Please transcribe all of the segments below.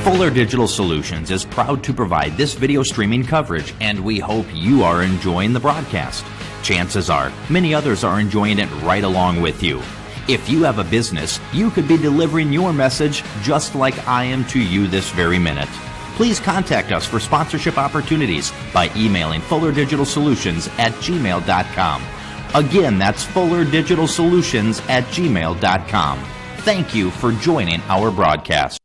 Fuller Digital Solutions is proud to provide this video streaming coverage, and we hope you are enjoying the broadcast. Chances are, many others are enjoying it right along with you. If you have a business, you could be delivering your message just like I am to you this very minute. Please contact us for sponsorship opportunities by emailing fullerdigitalsolutions@gmail.com. Again, that's fullerdigitalsolutions@gmail.com. Thank you for joining our broadcast.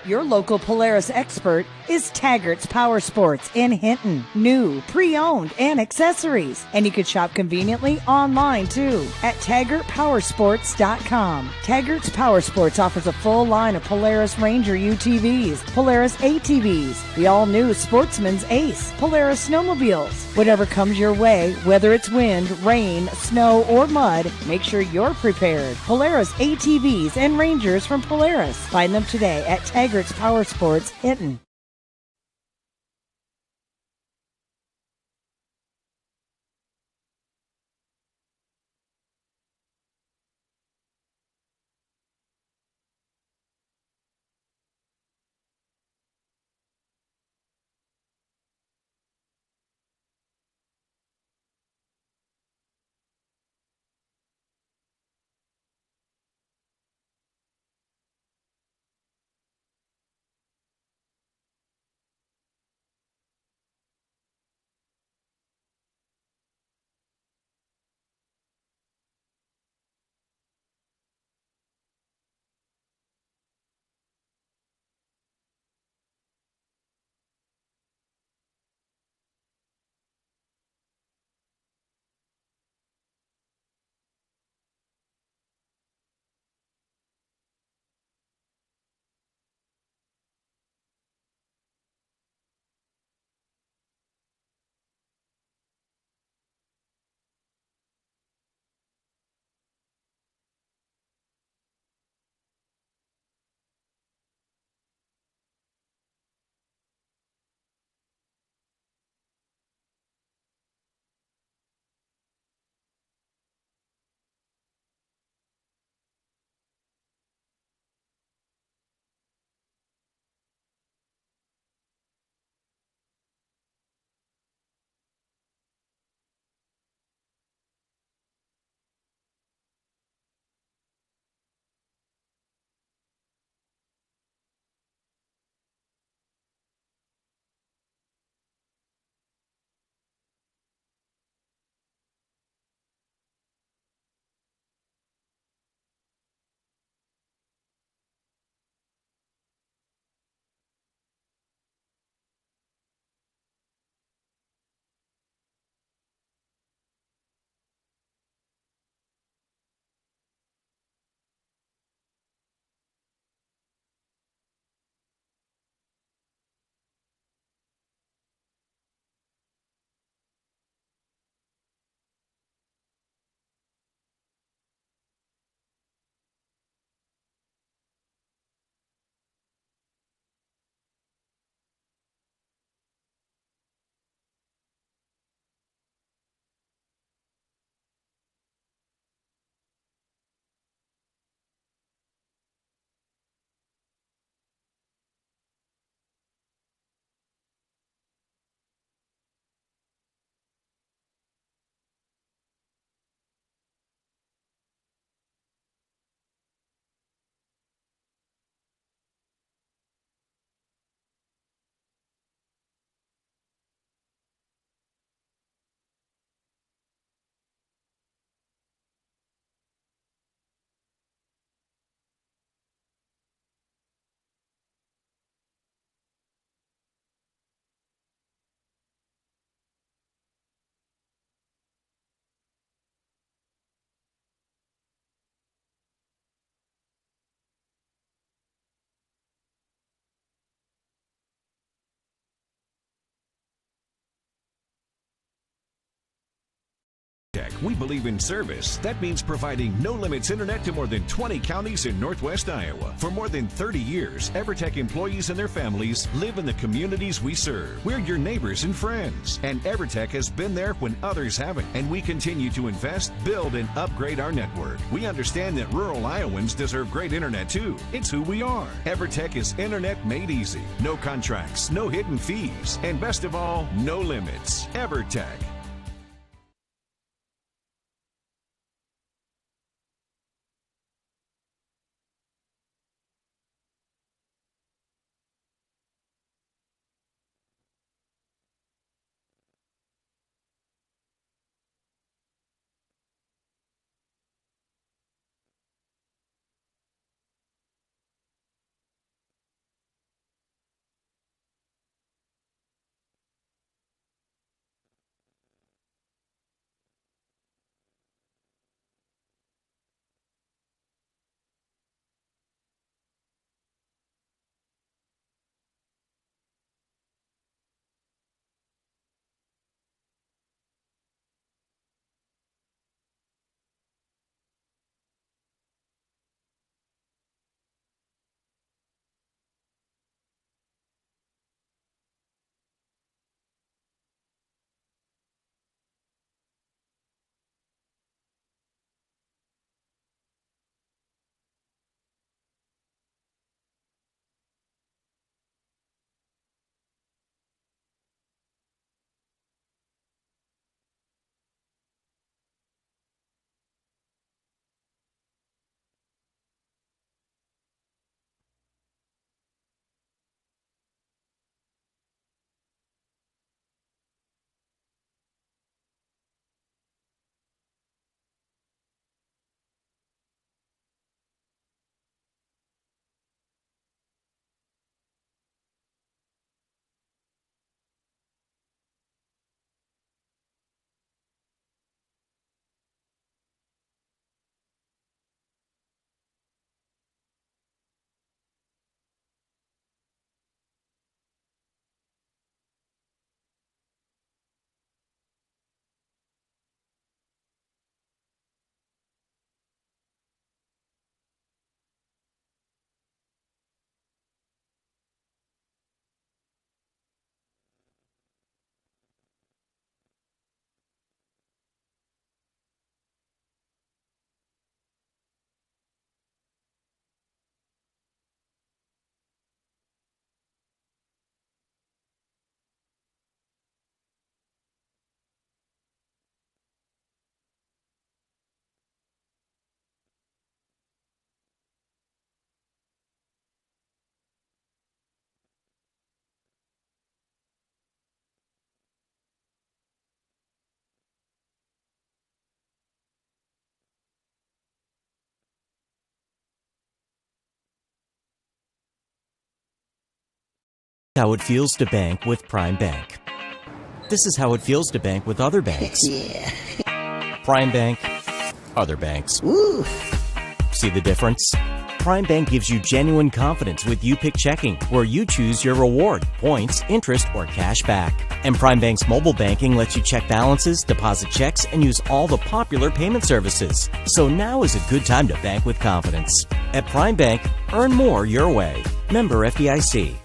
Your local Polaris expert is Taggart's Power Sports in Hinton. New, pre-owned, and accessories. And you can shop conveniently online too at TaggartPowersports.com. Taggart's Power Sports offers a full line of Polaris Ranger UTVs, Polaris ATVs, the all-new Sportsman's Ace, Polaris snowmobiles. Whatever comes your way, whether it's wind, rain, snow, or mud, make sure you're prepared. Polaris ATVs and Rangers from Polaris. Find them today at Taggart's Power Sports, Hinton. We believe in service. That means providing no-limits internet to more than 20 counties in Northwest Iowa. For more than 30 years, EverTech employees and their families live in the communities we serve. We're your neighbors and friends. And EverTech has been there when others haven't. And we continue to invest, build, and upgrade our network. We understand that rural Iowans deserve great internet too. It's who we are. EverTech is internet made easy. No contracts, no hidden fees, and best of all, no limits. EverTech. How it feels to bank with Prime Bank. This is how it feels to bank with other banks. Yeah. Prime Bank, other banks. Woo. See the difference? Prime Bank gives you genuine confidence with You Pick Checking, where you choose your reward, points, interest, or cash back. And Prime Bank's mobile banking lets you check balances, deposit checks, and use all the popular payment services. So now is a good time to bank with confidence. At Prime Bank, earn more your way. Member FDIC.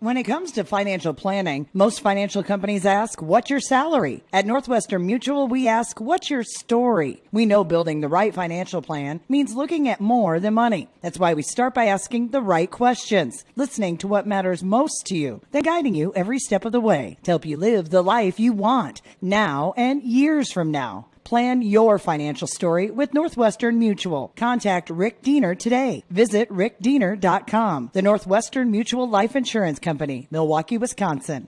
When it comes to financial planning, most financial companies ask, what's your salary? At Northwestern Mutual, we ask, what's your story? We know building the right financial plan means looking at more than money. That's why we start by asking the right questions, listening to what matters most to you, then guiding you every step of the way to help you live the life you want now and years from now. Plan your financial story with Northwestern Mutual. Contact Rick Diener today. Visit rickdiener.com. The Northwestern Mutual Life Insurance Company, Milwaukee, Wisconsin.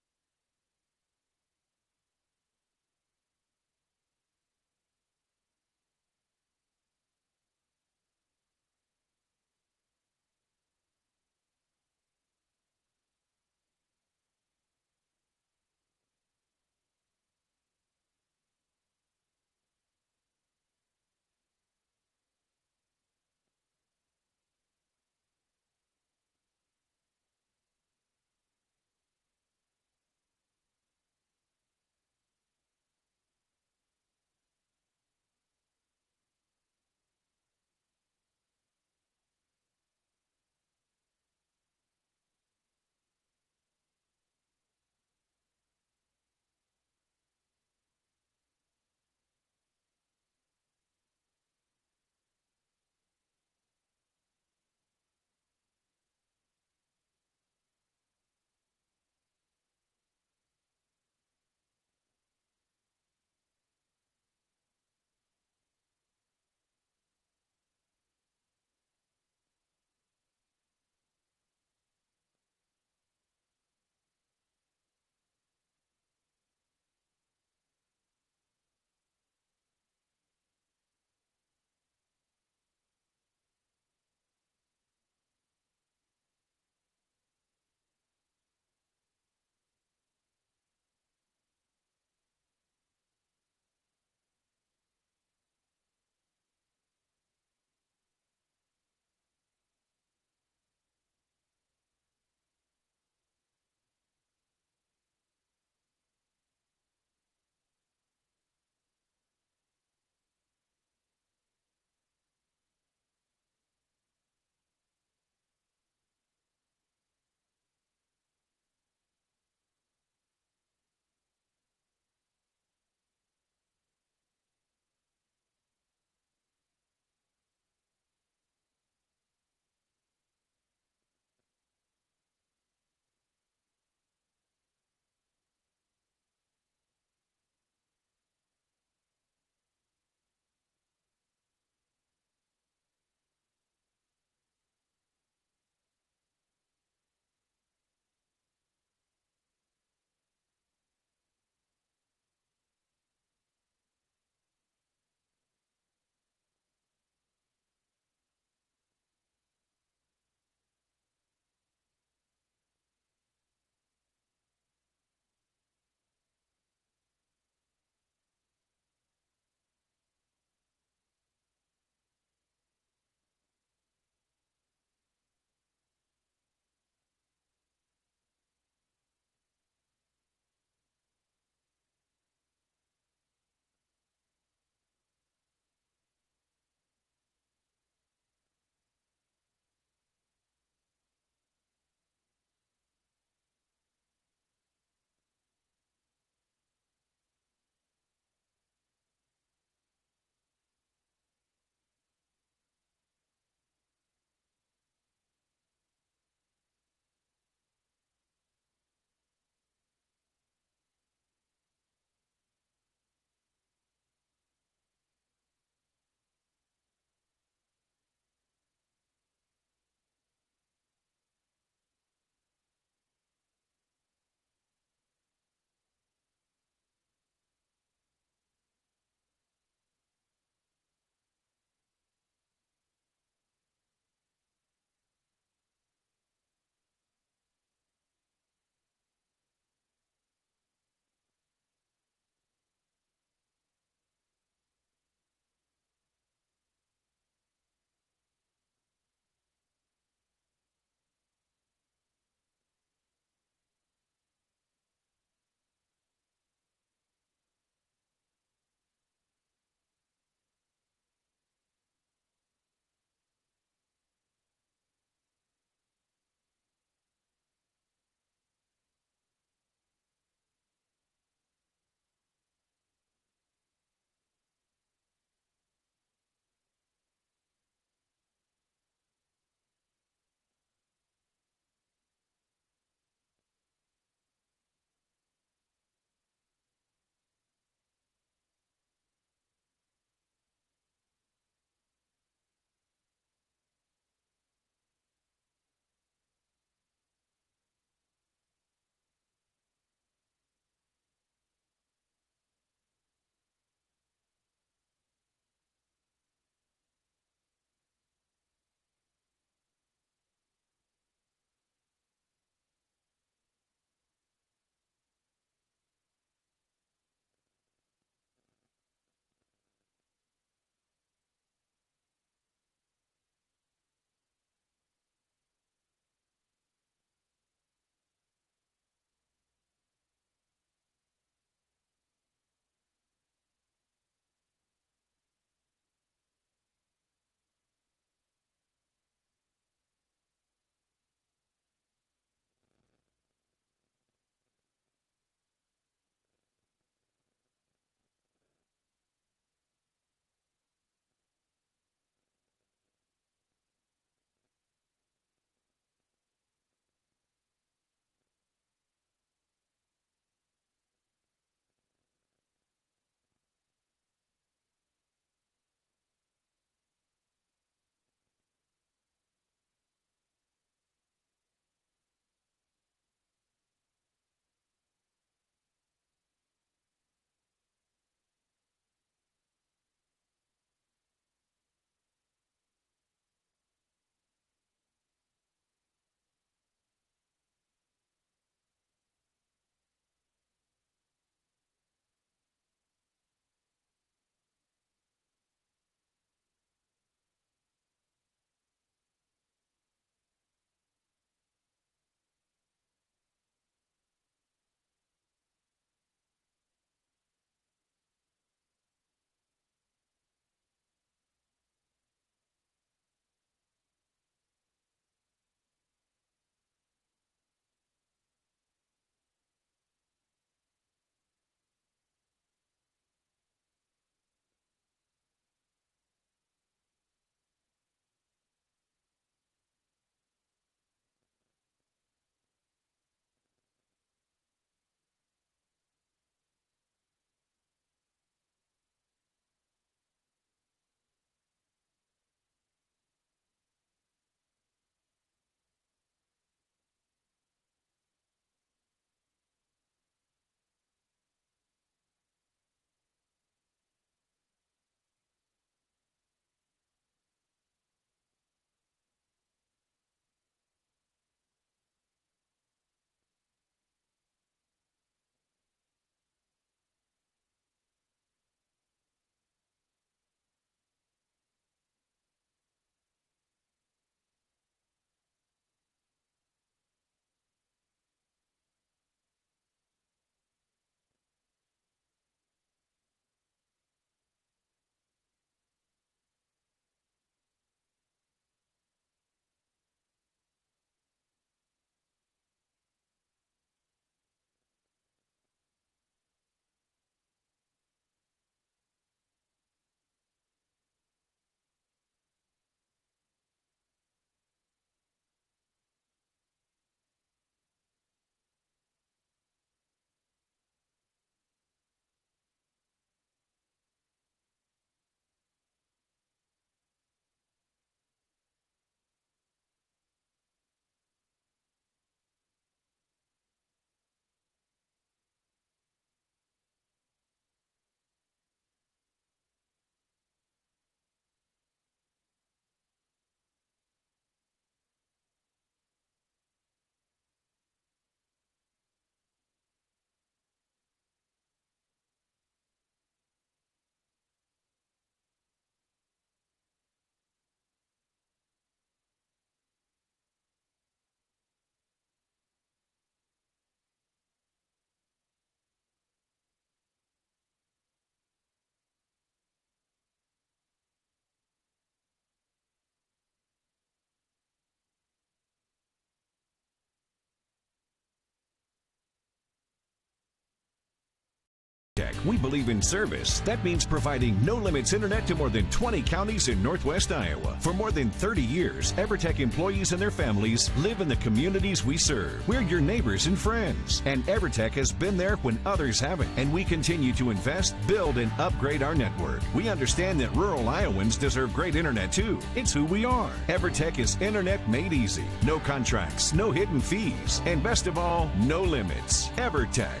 We believe in service. That means providing no limits internet to more than 20 counties in Northwest Iowa. For more than 30 years, EverTech employees and their families live in the communities we serve. We're your neighbors and friends. And EverTech has been there when others haven't. And we continue to invest, build, and upgrade our network. We understand that rural Iowans deserve great internet too. It's who we are. EverTech is internet made easy. No contracts, no hidden fees, and best of all, no limits. EverTech.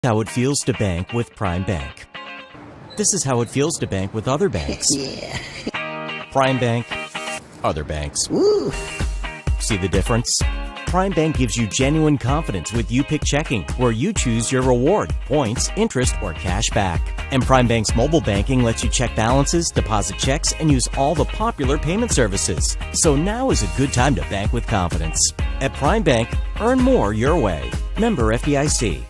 How it feels to bank with Prime Bank. This is how it feels to bank with other banks. Prime Bank, other banks. Woo. See the difference? Prime Bank gives you genuine confidence with You Pick Checking, where you choose your reward, points, interest, or cash back. And Prime Bank's mobile banking lets you check balances, deposit checks, and use all the popular payment services. So now is a good time to bank with confidence. At Prime Bank, earn more your way. Member FDIC.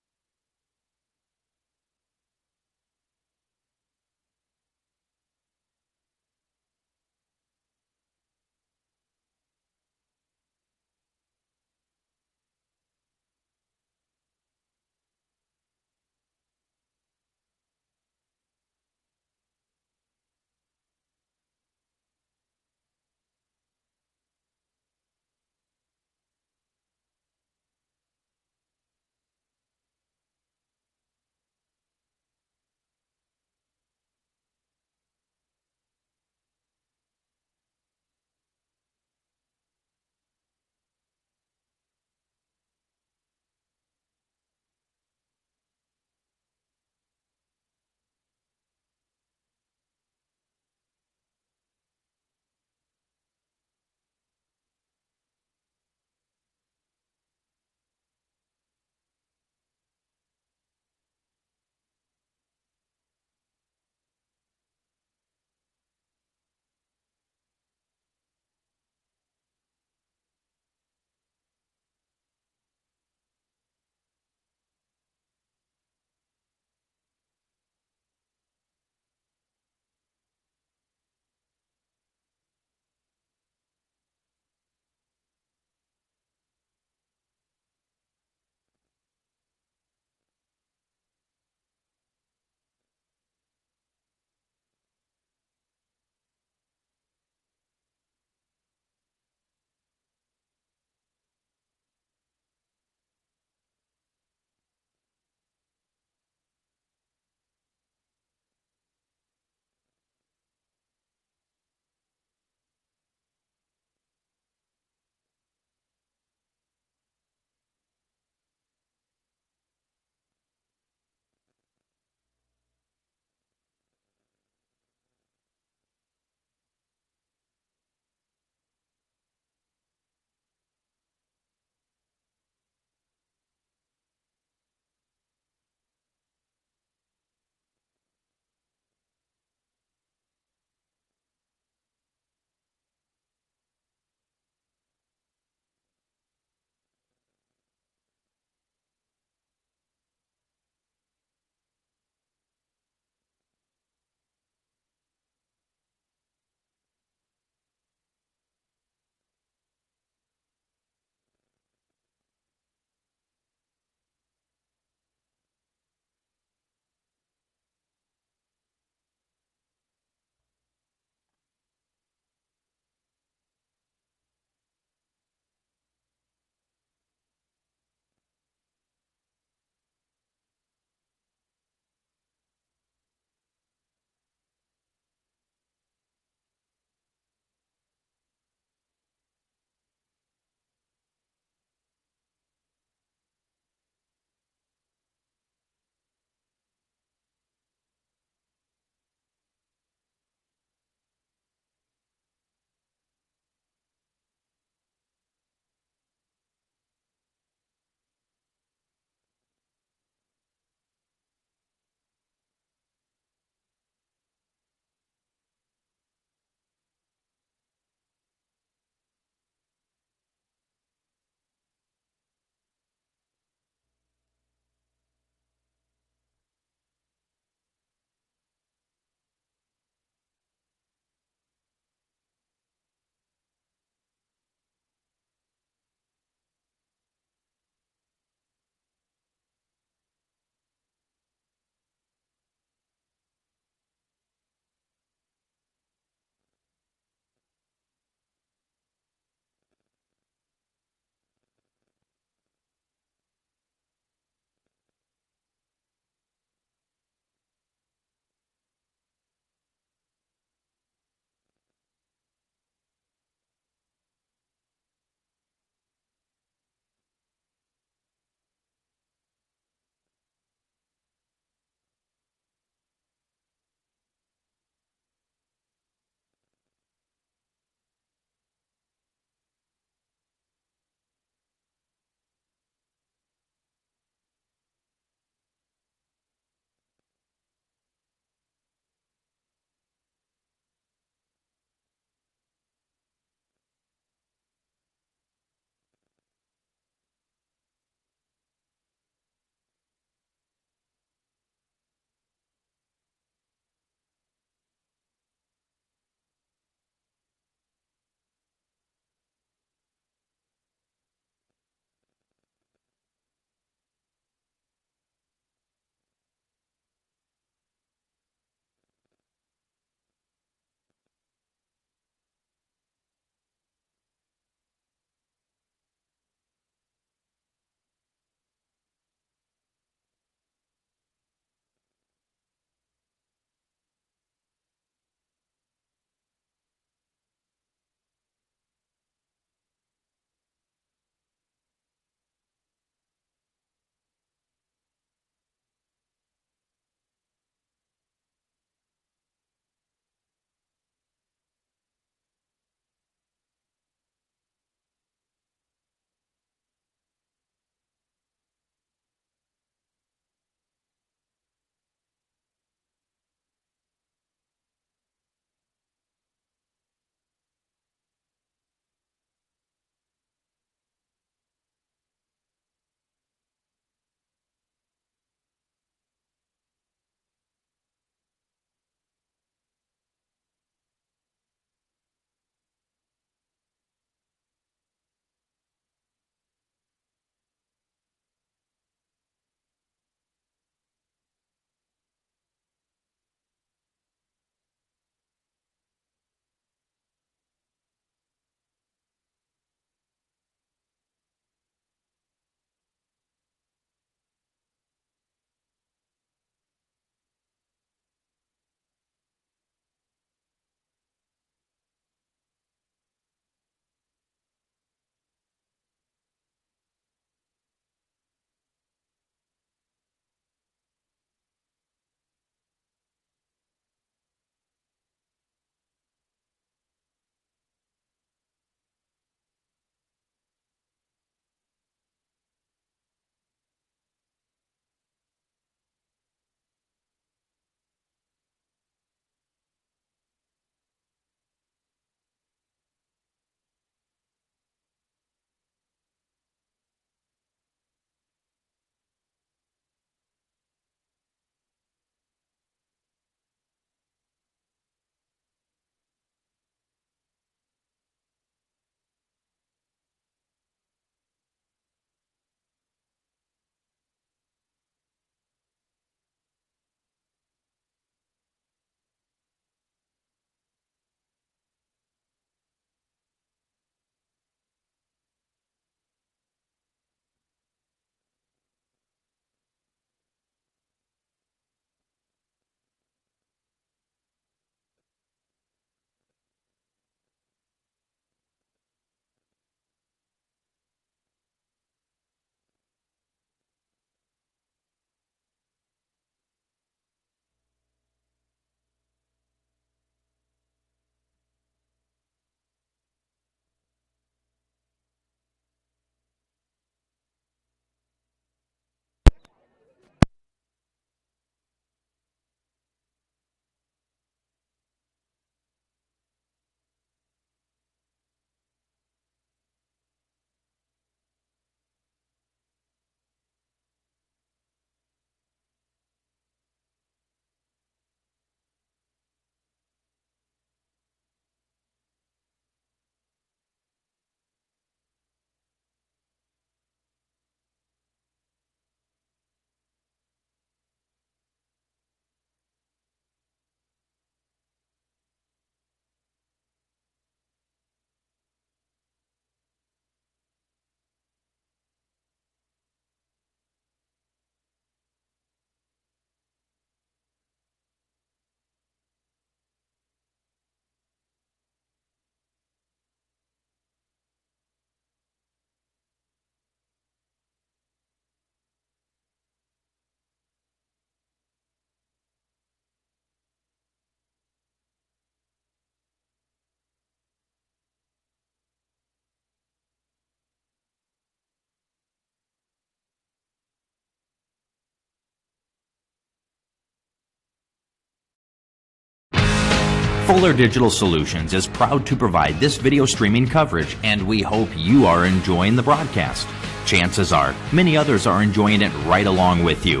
Fuller Digital Solutions is proud to provide this video streaming coverage, and we hope you are enjoying the broadcast. Chances are, many others are enjoying it right along with you.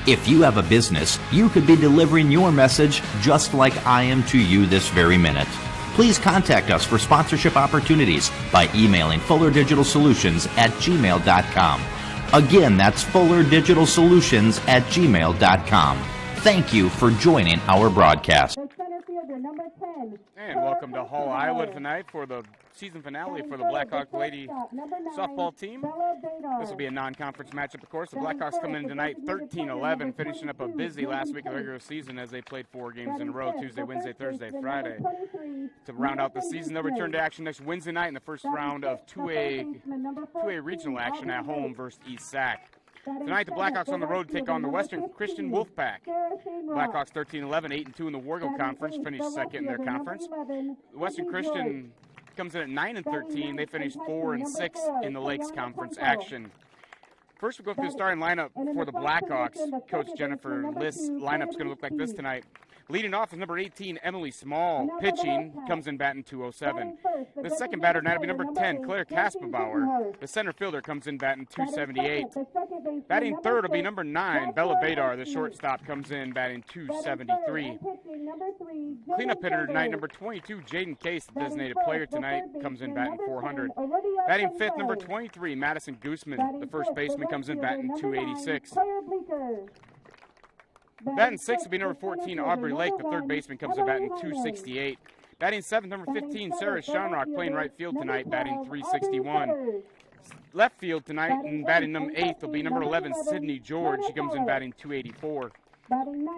If you have a business, you could be delivering your message just like I am to you this very minute. Please contact us for sponsorship opportunities by emailing fullerdigitalsolutions@gmail.com. Again, that's fullerdigitalsolutions@gmail.com. Thank you for joining our broadcast. And welcome to Hall, Iowa tonight for the season finale for the Blackhawk Lady softball team. This will be a non-conference matchup, of course. The Blackhawks come in tonight 13-11, finishing up a busy last week of the regular season as they played 4 games in a row, Tuesday, Wednesday, Thursday, Friday. To round out the season, they'll return to action next Wednesday night in the first round of 2A regional action at home versus East Sac. Tonight, the Blackhawks on the road take on the Western Christian Wolfpack. Blackhawks 13-11, 8-2 in the Wargo Conference, finished second in their conference. Western Christian comes in at 9-13. They finished 4-6 in the Lakes Conference action. First, we'll go through the starting lineup for the Blackhawks. Coach Jennifer List's lineup's going to look like this tonight. Leading off is number 18, Emily Small. Pitching comes in batting .207. The second batter tonight will be number 10, Claire Kaspabauer. The center fielder comes in batting .278. Batting third will be number 9, Bella Badar. The shortstop comes in batting .273. Cleanup hitter tonight, number 22, Jaden Case, the designated player tonight, comes in batting .400. Batting fifth, number 23, Madison Gooseman. The first baseman comes in batting .286. Batting sixth will be number 14, Aubrey Lake. The third baseman comes in batting .268. Batting seventh, number 15, Sarah Shamrock, playing right field tonight, batting .361. Left field tonight and batting number 8th will be number 11, Sydney George. She comes in batting .284.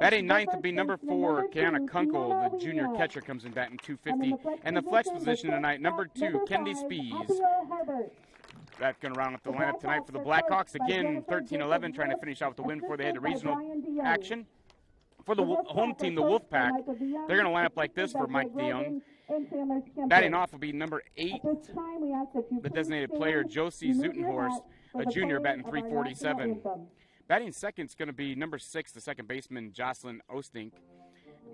Batting ninth will be number 4, Kiana Kunkel. The junior catcher comes in batting .250. And the flex position tonight, number 2, Kendi Spees. That's going to round up the lineup tonight for the Blackhawks. Again, 13-11, trying to finish out the win before they head to regional action. For the home team, the Wolfpack, they're going to line up like this for Mike DeYoung. Batting off will be number 8, the designated player, Josie Zutenhorst, a junior, batting .347. Batting second is going to be number 6, the second baseman, Jocelyn Ostink,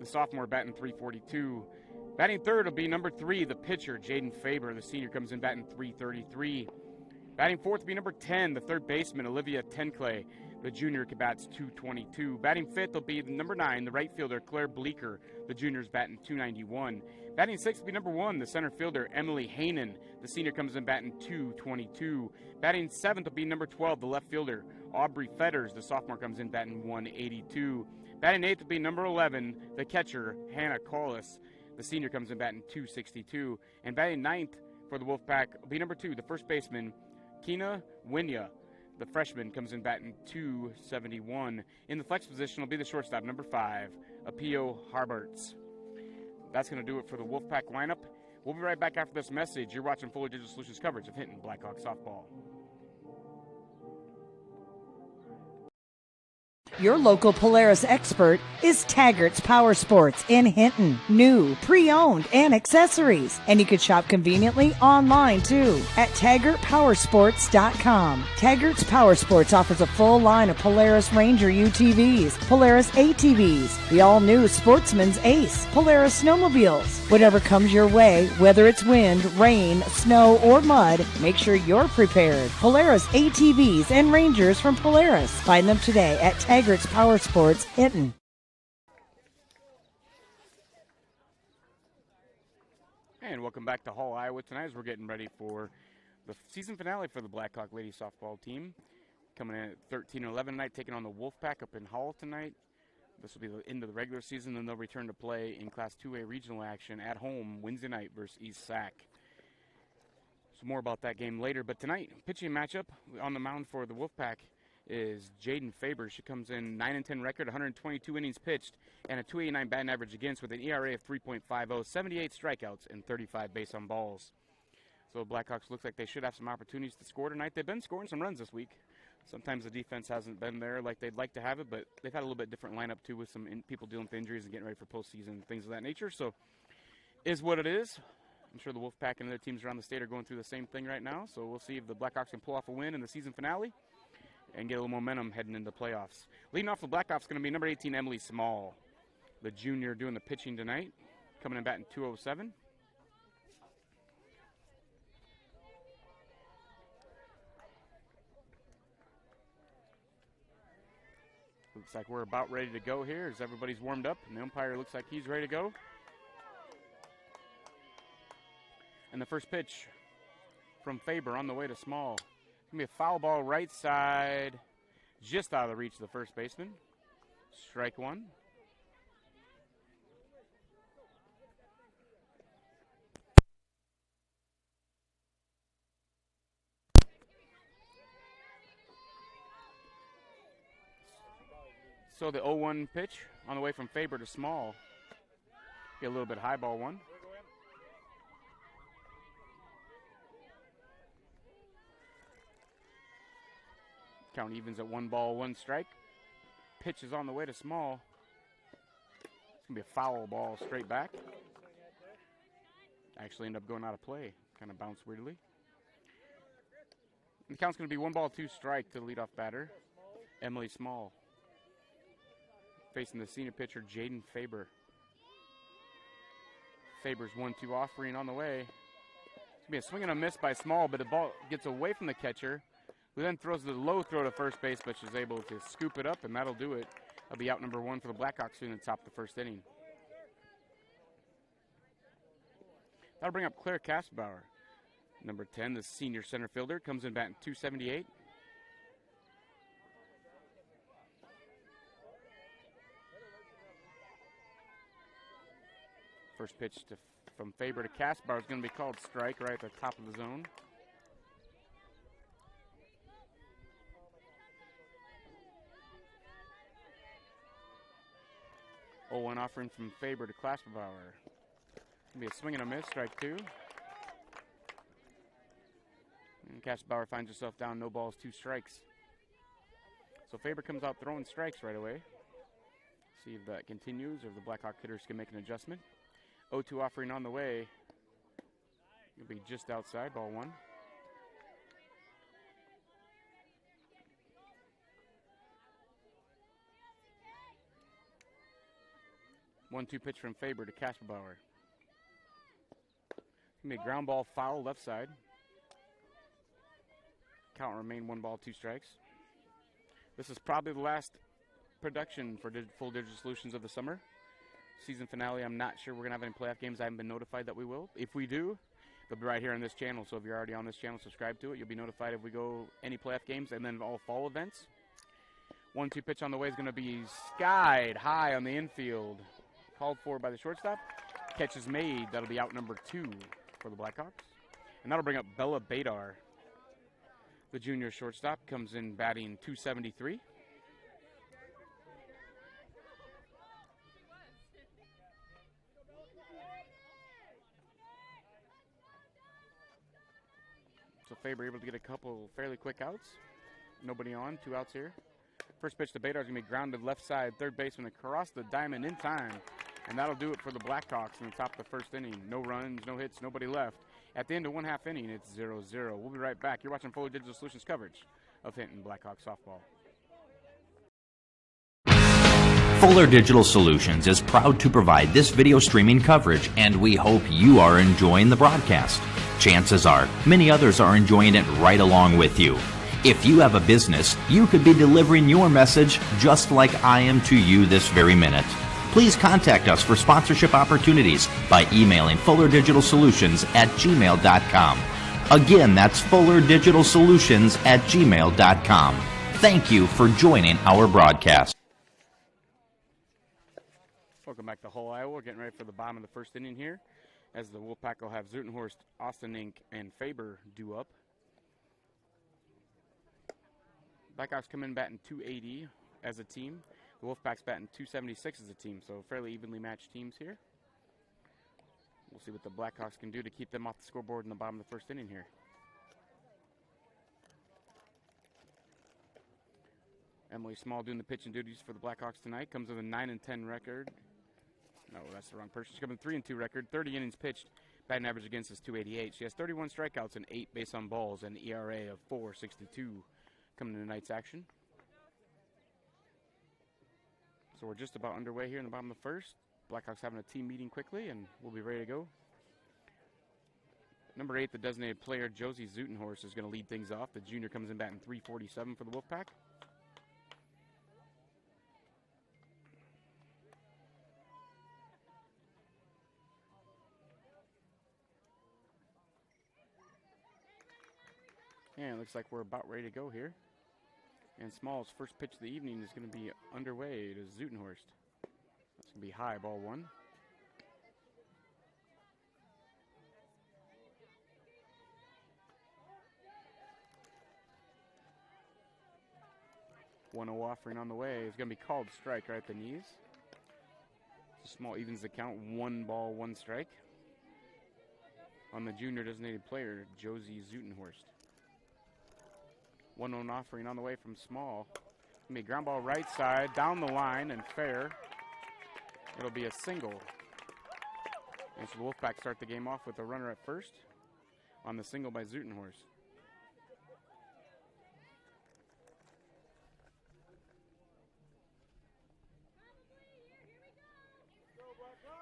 the sophomore, batting .342. Batting third will be number 3, the pitcher, Jaden Faber. The senior comes in batting .333. Batting fourth will be number 10, the third baseman, Olivia Tenclay. The junior bats .222. Batting fifth will be number 9, the right fielder, Claire Bleeker. The junior's batting .291. Batting sixth will be number 1, the center fielder, Emily Haynen. The senior comes in batting .222. Batting seventh will be number 12, the left fielder, Aubrey Fetters. The sophomore comes in batting .182. Batting eighth will be number 11, the catcher, Hannah Collis. The senior comes in batting .262. And batting ninth for the Wolfpack will be number 2, the first baseman, Kina Winya. The freshman comes in batting .271. In the flex position will be the shortstop, number 5, Apio Harberts. That's going to do it for the Wolfpack lineup. We'll be right back after this message. You're watching Fuller Digital Solutions coverage of Hinton Blackhawk softball. Your local Polaris expert is Taggart's Power Sports in Hinton. New, pre-owned, and accessories. And you can shop conveniently online, too, at TaggartPowersports.com. Taggart's Power Sports offers a full line of Polaris Ranger UTVs, Polaris ATVs, the all-new Sportsman's Ace, Polaris snowmobiles. Whatever comes your way, whether it's wind, rain, snow, or mud, make sure you're prepared. Polaris ATVs and Rangers from Polaris. Find them today at Taggart's Power Sports, Hinton. And welcome back to Hall, Iowa tonight as we're getting ready for the season finale for the Blackhawk ladies softball team. Coming in at 13-11 tonight, taking on the Wolfpack up in Hall tonight. This will be the end of the regular season, and they'll return to play in Class 2A regional action at home Wednesday night versus East Sac. So more about that game later. But tonight, pitching matchup on the mound for the Wolfpack is Jaden Faber. She comes in 9-10 record, 122 innings pitched, and a .289 batting average against with an ERA of 3.50, 78 strikeouts, and 35 base on balls. So Blackhawks looks like they should have some opportunities to score tonight. They've been scoring some runs this week. Sometimes the defense hasn't been there like they'd like to have it, but they've had a little bit different lineup too with some people dealing with injuries and getting ready for postseason and things of that nature. So is what it is. I'm sure the Wolfpack and other teams around the state are going through the same thing right now. So we'll see if the Blackhawks can pull off a win in the season finale and get a little momentum heading into playoffs. Leading off the Blackhawks is going to be number 18, Emily Small, the junior doing the pitching tonight. coming in batting 207. Looks like we're about ready to go here as everybody's warmed up, and the umpire looks like he's ready to go. And the first pitch from Faber on the way to Small. It's going to be a foul ball right side, just out of the reach of the first baseman. Strike one. So the 0-1 pitch on the way from Faber to Small. Get a little bit high ball one. Count evens at 1 ball, 1 strike. Pitch is on the way to Small. It's going to be a foul ball straight back. Actually end up going out of play. Kind of bounced weirdly. And the count's going to be 1 ball, 2 strike to the leadoff batter, Emily Small. Facing the senior pitcher, Jaden Faber. Faber's 1-2 offering on the way. It's going to be a swing and a miss by Small, but the ball gets away from the catcher, who then throws the low throw to first base, but she's able to scoop it up, and that'll do it. That'll be out number 1 for the Blackhawks soon at the top of the first inning. That'll bring up Claire Kasperbauer. Number 10, the senior center fielder, comes in batting 278. First pitch from Faber to Kasperbauer is going to be called strike right at the top of the zone. One offering from Faber to Kasperbauer. It's going to be a swing and a miss, strike 2. And Kasperbauer finds herself down, no balls, 2 strikes. So Faber comes out throwing strikes right away. See if that continues or if the Blackhawk hitters can make an adjustment. 0-2 offering on the way. It'll be just outside, ball 1. One-two pitch from Faber to Kasperbauer. It's going to be a ground ball foul left side. Count remain 1 ball, 2 strikes. This is probably the last production for Full Digital Solutions of the summer. Season finale, I'm not sure we're going to have any playoff games. I haven't been notified that we will. If we do, they'll be right here on this channel. So if you're already on this channel, subscribe to it. You'll be notified if we go any playoff games and then all fall events. 1-2 pitch on the way is going to be skied high on the infield. Called for by the shortstop. Catch is made. That'll be out number 2 for the Blackhawks. And that'll bring up Bella Badar. The junior shortstop comes in batting 273. So Faber able to get a couple fairly quick outs. Nobody on, 2 outs here. First pitch to Badar is going to be grounded left side, third baseman across the diamond in time. And that'll do it for the Blackhawks in the top of the first inning. No runs, no hits, nobody left. At the end of 1/2 inning, it's 0-0. We'll be right back. You're watching Full Digital Solutions coverage of Hinton Blackhawks softball. Fuller Digital Solutions is proud to provide this video streaming coverage, and we hope you are enjoying the broadcast. Chances are, many others are enjoying it right along with you. If you have a business, you could be delivering your message just like I am to you this very minute. Please contact us for sponsorship opportunities by emailing fullerdigitalsolutions@gmail.com. Again, that's fullerdigitalsolutions@gmail.com. Thank you for joining our broadcast. Welcome back to Hull, Iowa. We're getting ready for the bottom of the first inning here, as the Wolfpack will have Zutenhorst, Austin and Faber due up. Blackhawks come in batting 280 as a team. The Wolfpack's batting 276 as a team, so fairly evenly matched teams here. We'll see what the Blackhawks can do to keep them off the scoreboard in the bottom of the first inning here. Emily Small doing the pitching duties for the Blackhawks tonight. Comes with a 9-10 record. No, that's the wrong person. She's coming 3-2 record. 30 innings pitched. Batting average against is 288. She has 31 strikeouts and 8 base on balls and an ERA of 4.62 coming to tonight's action. So we're just about underway here in the bottom of the first. Blackhawks having a team meeting quickly, and we'll be ready to go. Number 8, the designated player, Josie Zutenhorst, is going to lead things off. The junior comes in batting .347 for the Wolfpack. And it looks like we're about ready to go here. And Small's first pitch of the evening is going to be underway to Zutenhorst. That's going to be high, ball 1. One 0 offering on the way. It's going to be called strike right at the knees. So Small evens the count. 1 ball, 1 strike. On the junior designated player, Josie Zutenhorst. 1-0 offering on the way from Small. It's going to be a ground ball right side, down the line, and fair. It'll be a single. And so the Wolfpack start the game off with a runner at first on the single by Zutenhorst.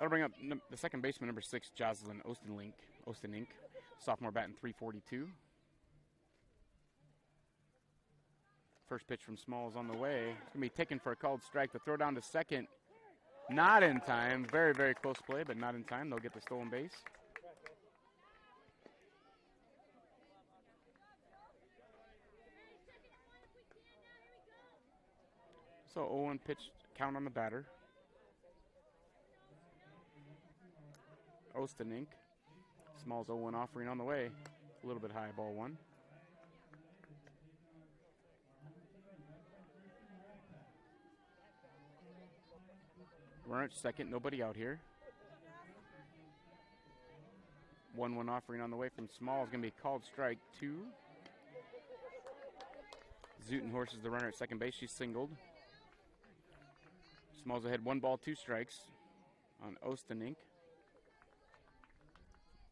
That'll bring up the second baseman, number 6, Jocelyn Ostenink, sophomore batting .342. First pitch from Small is on the way. It's going to be taken for a called strike. The throw down to second, not in time. Very, very close play, but not in time. They'll get the stolen base. So 0-1 pitch count on the batter. Ostenink. Small's 0-1 offering on the way. A little bit high, ball 1. Runner at second, nobody out here. 1-1 offering on the way from Small is going to be called strike 2. Zutenhorst is the runner at second base. She's singled. Small's ahead 1 ball, 2 strikes on Ostenink.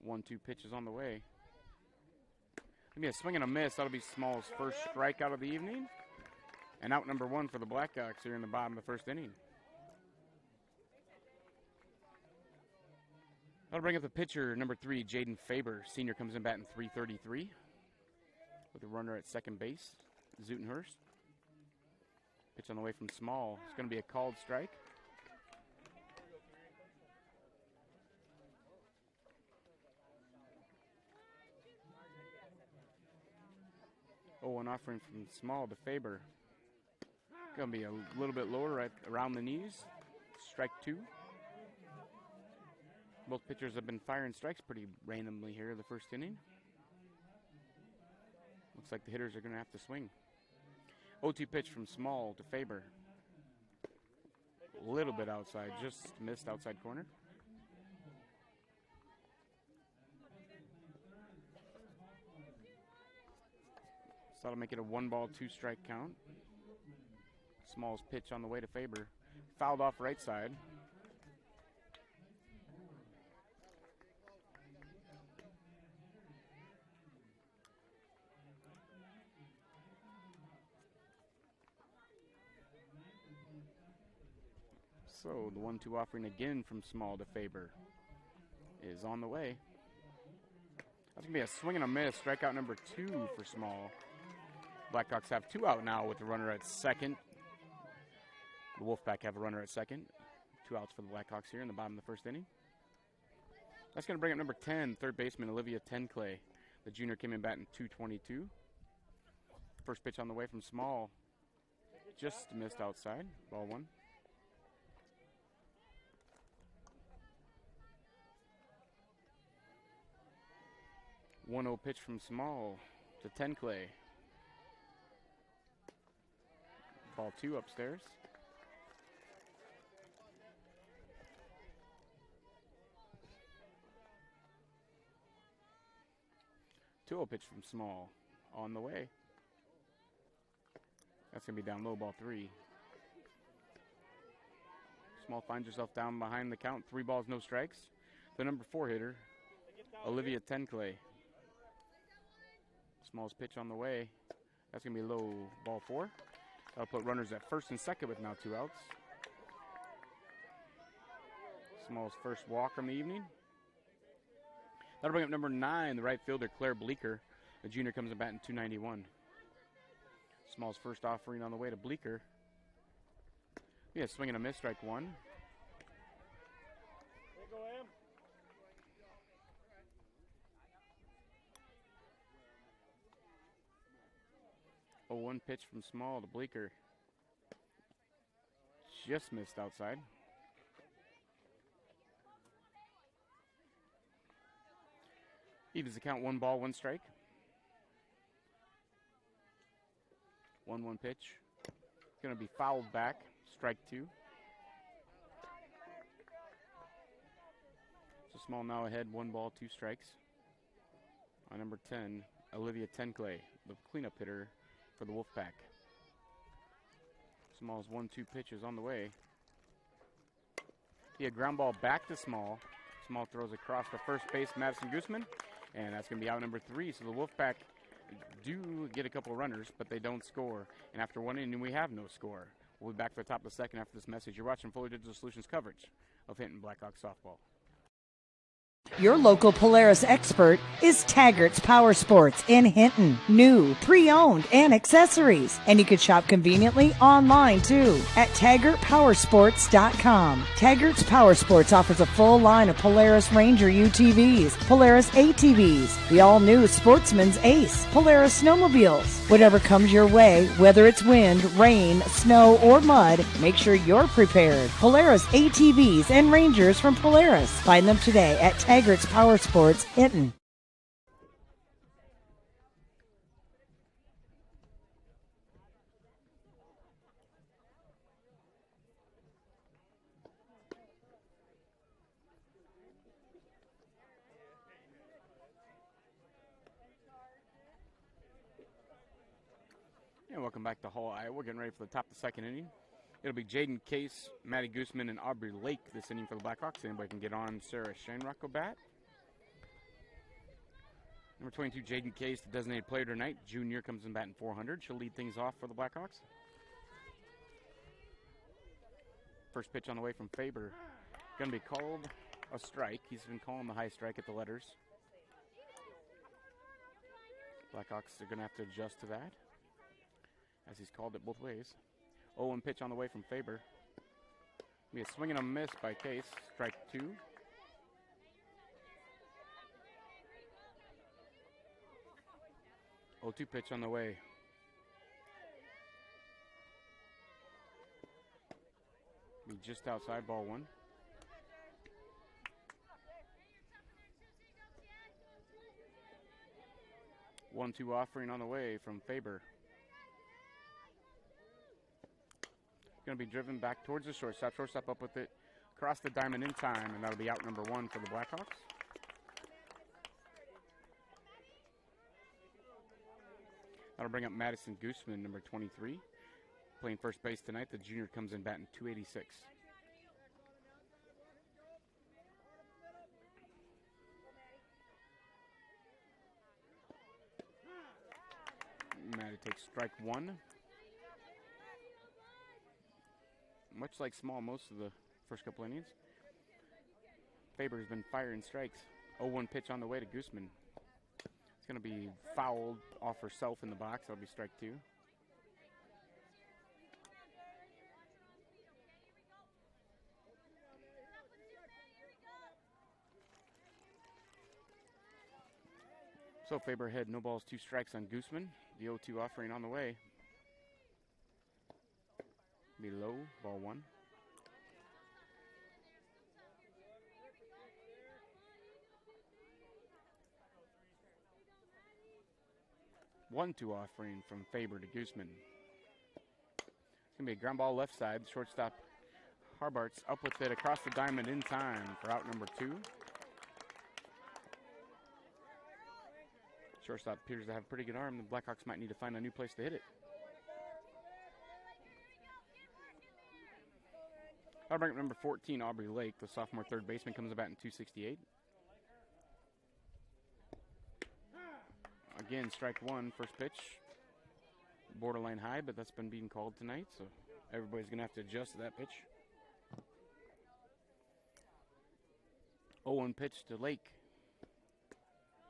1-2 pitches on the way. Gonna be a swing and a miss. That'll be Small's first strikeout of the evening. And out number 1 for the Blackhawks here in the bottom of the first inning. That'll bring up the pitcher, number 3, Jaden Faber. Senior comes in batting .333 with a runner at second base, Zutenhorst. Pitch on the way from Small. It's going to be a called strike. An offering from Small to Faber. Going to be a little bit lower, right around the knees. Strike 2. Both pitchers have been firing strikes pretty randomly here in the first inning. Looks like the hitters are going to have to swing. 0-2 pitch from Small to Faber. A little bit outside, just missed outside corner. So that'll make it a 1 ball, 2 strike count. Small's pitch on the way to Faber. Fouled off right side. So the 1-2 offering again from Small to Faber is on the way. That's going to be a swing and a miss. Strikeout number 2 for Small. Blackhawks have 2 out now with the runner at second. The Wolfpack have a runner at second. 2 outs for the Blackhawks here in the bottom of the first inning. That's going to bring up number 10, third baseman Olivia Tenclay. The junior came in batting .222. First pitch on the way from Small. Just missed outside. Ball 1. 1-0 pitch from Small to Tenclay. Ball 2 upstairs. .2-0 pitch from Small on the way. That's going to be down low, ball 3. Small finds herself down behind the count. 3 balls, no strikes. The number 4 hitter, Olivia Tenclay. Small's pitch on the way. That's going to be low, ball 4. That'll put runners at first and second with now 2 outs. Small's first walk on the evening. That'll bring up number 9, the right fielder, Claire Bleeker. The junior comes in batting 291. Small's first offering on the way to Bleeker. Yeah, swing and a miss, strike 1. Oh, 1 pitch from Small to Bleeker. Just missed outside. Evens the count, 1 ball, 1 strike. 1-1 pitch. Going to be fouled back. Strike 2. So Small now ahead, 1 ball, 2 strikes. On number 10, Olivia Tenclay, the cleanup hitter for the Wolfpack. Small's 1-2 pitches on the way. A ground ball back to Small. Small throws across the first base, Madison Guzman, and that's going to be out number 3. So the Wolfpack do get a couple of runners, but they don't score. And after 1 inning, we have no score. We'll be back for the top of the second after this message. You're watching Fuller Digital Solutions coverage of Hinton Blackhawks softball. Your local Polaris expert is Taggart's Power Sports in Hinton. New, pre-owned, and accessories. And you can shop conveniently online too at TaggartPowersports.com. Taggart's Power Sports offers a full line of Polaris Ranger UTVs, Polaris ATVs, the all-new Sportsman's Ace, Polaris snowmobiles. Whatever comes your way, whether it's wind, rain, snow, or mud, make sure you're prepared. Polaris ATVs and Rangers from Polaris. Find them today at Taggart's Power Sports, Hinton. And welcome back to Hall, Iowa. We're getting ready for the top of the second inning. It'll be Jaden Case, Maddie Guzman, and Aubrey Lake this inning for the Blackhawks. Anybody can get on. Sarah Shanrock will bat. Number 22, Jaden Case, the designated player tonight. Junior comes in batting 400. She'll lead things off for the Blackhawks. First pitch on the way from Faber. Going to be called a strike. He's been calling the high strike at the letters. Blackhawks are going to have to adjust to that, as he's called it both ways. 0-1 pitch on the way from Faber. Be a swing and a miss by Case. Strike 2. Oh, 2 pitch on the way. Be just outside, ball 1. One-two offering on the way from Faber. Going to be driven back towards the shortstop. Shortstop up with it, across the diamond in time, and that'll be out number 1 for the Blackhawks. That'll bring up Madison Guzman, number 23, playing first base tonight. The junior comes in batting 286. Maddie takes strike 1. Much like Small most of the first couple innings. Faber has been firing strikes. 0-1 pitch on the way to Guzman. It's going to be fouled off herself in the box. That'll be strike 2. So Faber ahead, no balls, 2 strikes on Guzman. The 0-2 offering on the way. Be low, ball 1. One-two offering from Faber to Guzman. It's going to be a ground ball left side. Shortstop Harbart's up with it across the diamond in time for out number 2. Shortstop appears to have a pretty good arm. The Blackhawks might need to find a new place to hit it. I'll bring up number 14, Aubrey Lake. The sophomore third baseman comes about in 268. Again, strike 1, first pitch. Borderline high, but that's been being called tonight, so everybody's going to have to adjust to that pitch. 0-1 pitch to Lake.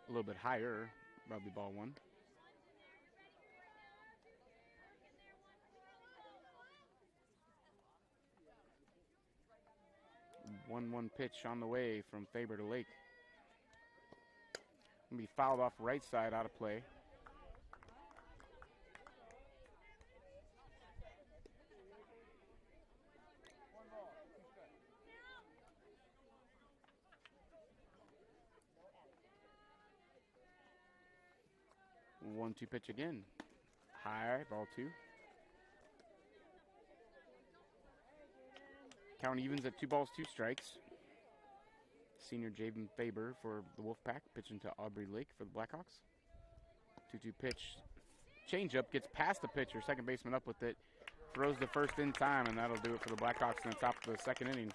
A little bit higher, probably ball one. 1-1 pitch on the way from Faber to Lake. Gonna be fouled off right side, out of play. One-two pitch again. High, ball two. Count evens at 2 balls, 2 strikes. Senior Javen Faber for the Wolfpack, pitching to Aubrey Lake for the Blackhawks. 2-2 pitch. Changeup, gets past the pitcher, second baseman up with it. Throws the first in time, and that'll do it for the Blackhawks in the top of the second inning.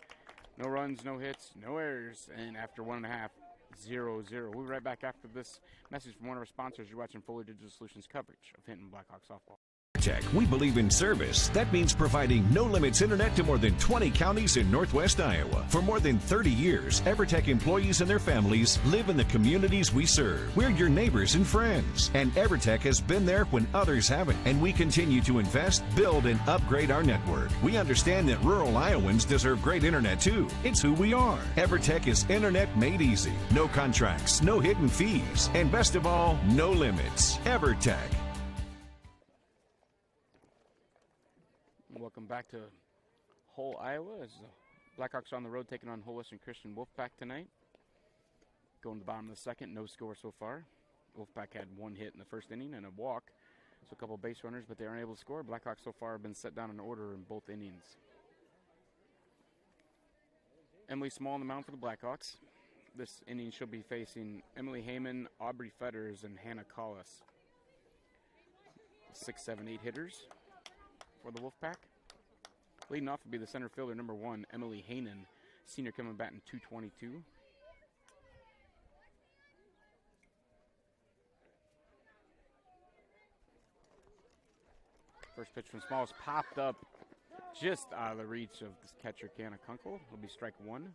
No runs, no hits, no errors, and after 1.5, 0-0. We'll be right back after this message from one of our sponsors. You're watching Fuller Digital Solutions coverage of Hinton Blackhawks softball. EverTech, we believe in service. That means providing no-limits internet to more than 20 counties in Northwest Iowa. For more than 30 years, EverTech employees and their families live in the communities we serve. We're your neighbors and friends. And EverTech has been there when others haven't. And we continue to invest, build, and upgrade our network. We understand that rural Iowans deserve great internet too. It's who we are. EverTech is internet made easy. No contracts, no hidden fees, and best of all, no limits. EverTech. Welcome back to Hull, Iowa, as the Blackhawks are on the road taking on Hull Western Christian Wolfpack tonight. Going to the bottom of the second, no score so far. Wolfpack had 1 hit in the first inning and a walk, so a couple base runners, but they aren't able to score. Blackhawks so far have been set down in order in both innings. Emily Small on the mound for the Blackhawks. This inning she'll be facing Emily Heyman, Aubrey Fetters, and Hannah Collis. 6, 7, 8 hitters for the Wolfpack. Leading off will be the center fielder, number 1, Emily Heyman, senior, coming batting .222. First pitch from Small is popped up just out of the reach of this catcher, Canna Kunkel. It'll be strike 1.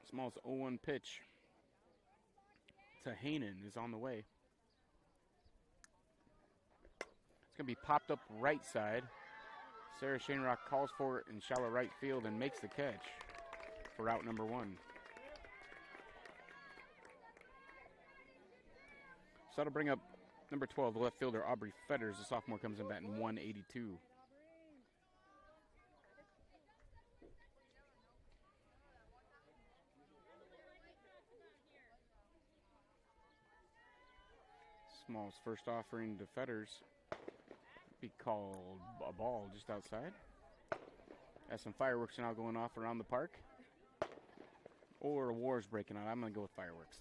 Small's 0-1 pitch to Hainan is on the way. It's going to be popped up right side. Sarah Shanerock calls for it in shallow right field and makes the catch for out number 1. So that'll bring up number 12, the left fielder, Aubrey Fetters. The sophomore comes in batting .182. Small's first offering to Fetters be called a ball just outside. Has some fireworks now going off around the park. Or a war's breaking out. I'm going to go with fireworks.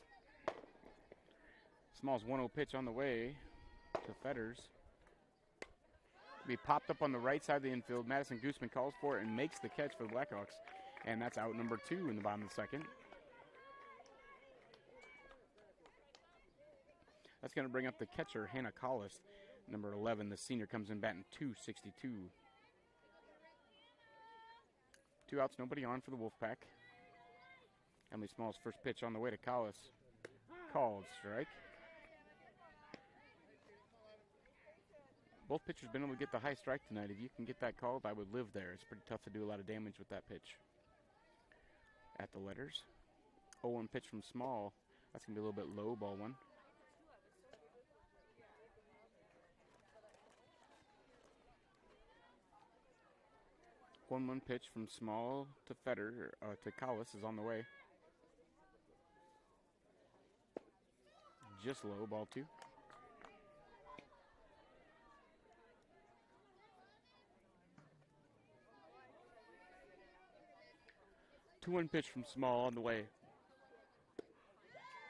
Small's 1-0 pitch on the way to Fetters. Be popped up on the right side of the infield. Madison Gooseman calls for it and makes the catch for the Blackhawks. And that's out number 2 in the bottom of the second. That's going to bring up the catcher, Hannah Collis. Number 11, the senior, comes in batting .262. 2 outs, nobody on for the Wolfpack. Emily Small's first pitch on the way to Collis. Called strike. Both pitchers been able to get the high strike tonight. If you can get that called, I would live there. It's pretty tough to do a lot of damage with that pitch. At the letters. 0-1 pitch from Small. That's going to be a little bit low, ball 1. 1-1 pitch from Small to to Collis is on the way. Just low, ball 2. Two-one pitch from Small on the way.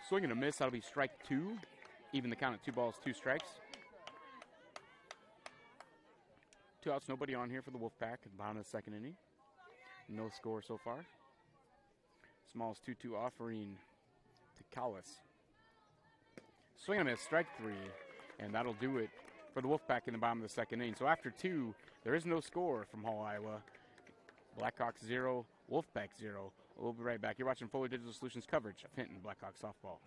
Swing and a miss. That'll be strike 2. Even the count at 2 balls, 2 strikes. 2 outs, nobody on here for the Wolfpack at the bottom of the second inning. No score so far. Small's 2-2 offering to Collis. Swing and a miss, strike 3, and that'll do it for the Wolfpack in the bottom of the second inning. So after 2, there is no score from Hall, Iowa. Blackhawks 0, Wolfpack 0. We'll be right back. You're watching Fuller Digital Solutions coverage of Hinton Blackhawks softball.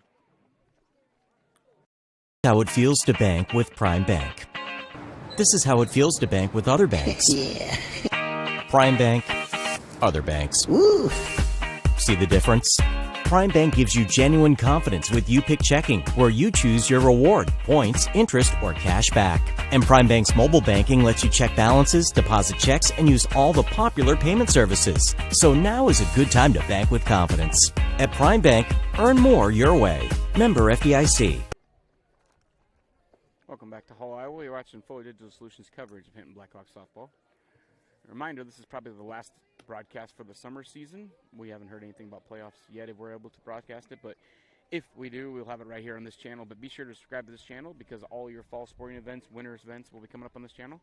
How it feels to bank with Prime Bank. This is how it feels to bank with other banks. Yeah. Prime Bank, other banks. Woo. See the difference? Prime Bank gives you genuine confidence with You Pick Checking, where you choose your reward, points, interest, or cash back. And Prime Bank's mobile banking lets you check balances, deposit checks, and use all the popular payment services. So now is a good time to bank with confidence. At Prime Bank, earn more your way. Member FDIC. Welcome back to Hall, Iowa. You're watching Fuller Digital Solutions coverage of Hinton Blackhawks softball. A reminder, this is probably the last broadcast for the summer season. We haven't heard anything about playoffs yet if we're able to broadcast it, but if we do, we'll have it right here on this channel. But be sure to subscribe to this channel because all your fall sporting events, winners events will be coming up on this channel.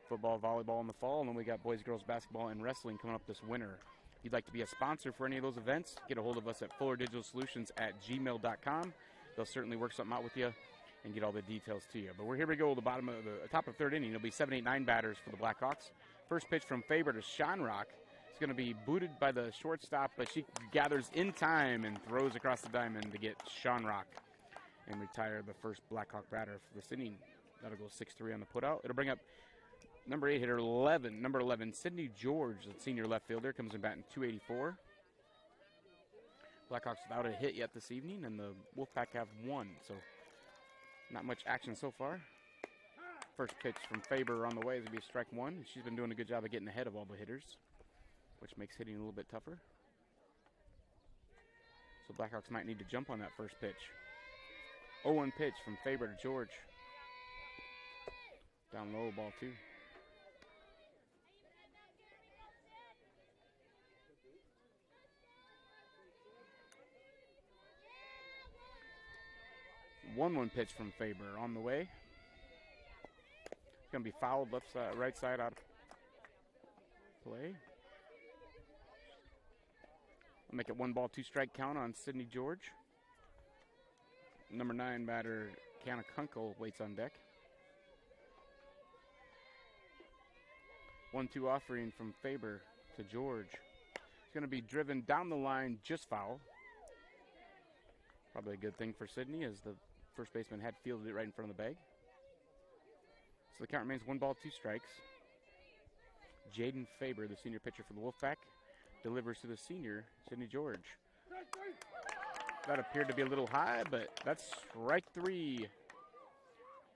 Football, volleyball in the fall, and then we got boys, girls, basketball, and wrestling coming up this winter. If you'd like to be a sponsor for any of those events, get a hold of us at fullerdigitalsolutions@gmail.com. They'll certainly work something out with you and get all the details to you. But here we go, the bottom of the top of third inning. It'll be 7, 8, 9 batters for the Blackhawks. First pitch from Faber to Shanrock. It's going to be booted by the shortstop, but she gathers in time and throws across the diamond to get Shanrock and retire the first Blackhawk batter for this inning. That'll go 6-3 on the putout. It'll bring up number 8 hitter, number 11, Sydney George, the senior left fielder, comes in batting .284. Blackhawks without a hit yet this evening, and the Wolfpack have 1, so not much action so far. First pitch from Faber on the way is going to be strike 1. She's been doing a good job of getting ahead of all the hitters, which makes hitting a little bit tougher. So Blackhawks might need to jump on that first pitch. 0-1 pitch from Faber to George. Down low, ball 2. One pitch from Faber on the way. It's going to be fouled left side, right side out of play. We'll make it 1 ball, 2 strike count on Sydney George. Number 9 batter, Kiana Kunkel, waits on deck. 1-2 offering from Faber to George. It's going to be driven down the line, just foul. Probably a good thing for Sydney as the first baseman had fielded it right in front of the bag. So the count remains 1 ball, 2 strikes. Jaden Faber, the senior pitcher for the Wolfpack, delivers to the senior, Sydney George. That appeared to be a little high, but that's strike 3.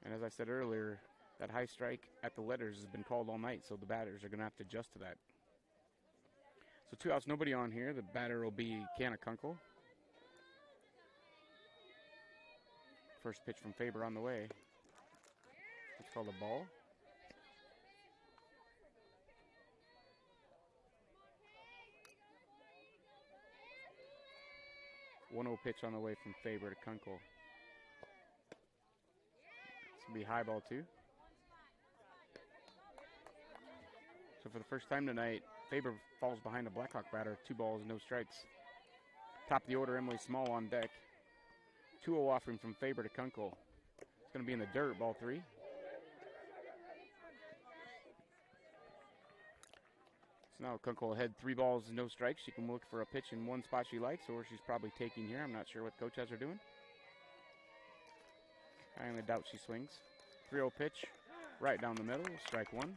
And as I said earlier, that high strike at the letters has been called all night, so the batters are going to have to adjust to that. So 2 outs, nobody on here. The batter will be Kiana Kunkel. First pitch from Faber on the way. It's called a ball. One-0 pitch on the way from Faber to Kunkel. It's going to be high ball 2. So for the first time tonight, Faber falls behind a Blackhawk batter. 2 balls, no strikes. Top of the order, Emily Small on deck. 2-0 offering from Faber to Kunkel. It's going to be in the dirt, ball 3. So now Kunkel had 3 balls, no strikes. She can look for a pitch in one spot she likes, or she's probably taking here. I'm not sure what coach has her doing. I only doubt she swings. 3-0 pitch, right down the middle, strike 1.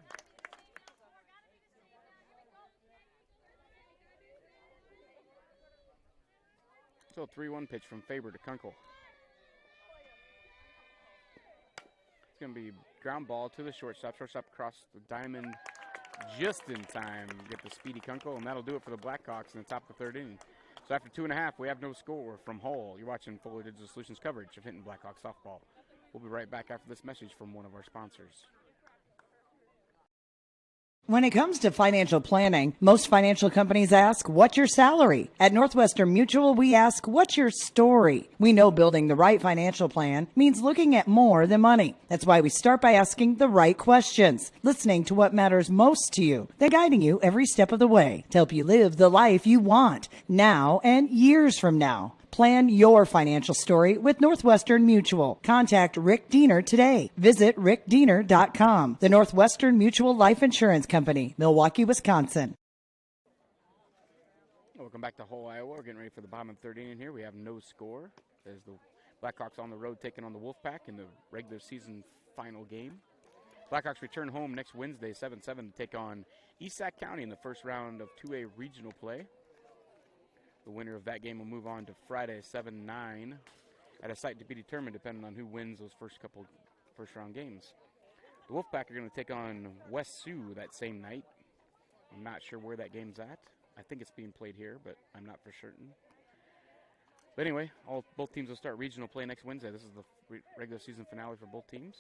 So 3-1 pitch from Faber to Kunkel. It's going to be ground ball to the shortstop. Shortstop across the diamond just in time. Get the speedy Kunkel, and that'll do it for the Blackhawks in the top of the 3rd inning. So after 2.5, we have no score from Hull. You're watching Fuller Digital Solutions coverage of Hinton Blackhawks softball. We'll be right back after this message from one of our sponsors. When it comes to financial planning, most financial companies ask, what's your salary? At Northwestern Mutual, we ask, what's your story? We know building the right financial plan means looking at more than money. That's why we start by asking the right questions, listening to what matters most to you, then guiding you every step of the way to help you live the life you want now and years from now. Plan your financial story with Northwestern Mutual. Contact Rick Diener today. Visit rickdiener.com. The Northwestern Mutual Life Insurance Company, Milwaukee, Wisconsin. Welcome back to Hull, Iowa. We're getting ready for the bottom of the third inning here. We have no score as the Blackhawks on the road taking on the Wolfpack in the regular season final game. Blackhawks return home next Wednesday, 7-7, to take on East Sac County in the first round of 2A regional play. The winner of that game will move on to Friday, 7-9, at a site to be determined depending on who wins those first round games. The Wolfpack are going to take on West Sioux that same night. I'm not sure where that game's at. I think it's being played here, but I'm not for certain. But anyway, both teams will start regional play next Wednesday. This is the regular season finale for both teams.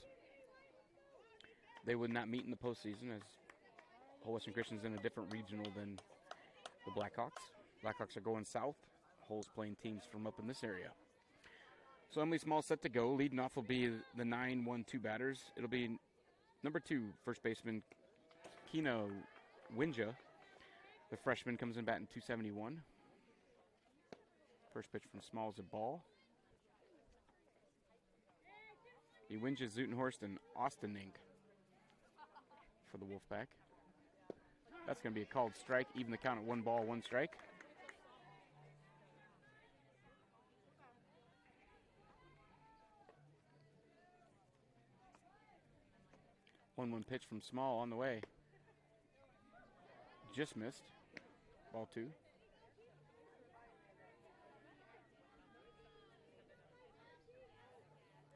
They would not meet in the postseason as Hull Western Christian's in a different regional than the Blackhawks. Blackhawks are going south. Hull's playing teams from up in this area. So Emily Small set to go. Leading off will be the 9-1-2 batters. It'll be number 2, first baseman Kino Winja. The freshman comes in batting .271. First pitch from Small is a ball. Winja, Zutenhorst, and Austenink for the Wolfpack. That's going to be a called strike. Even the count at 1 ball, 1 strike. One pitch from Small on the way. Just missed. Ball 2.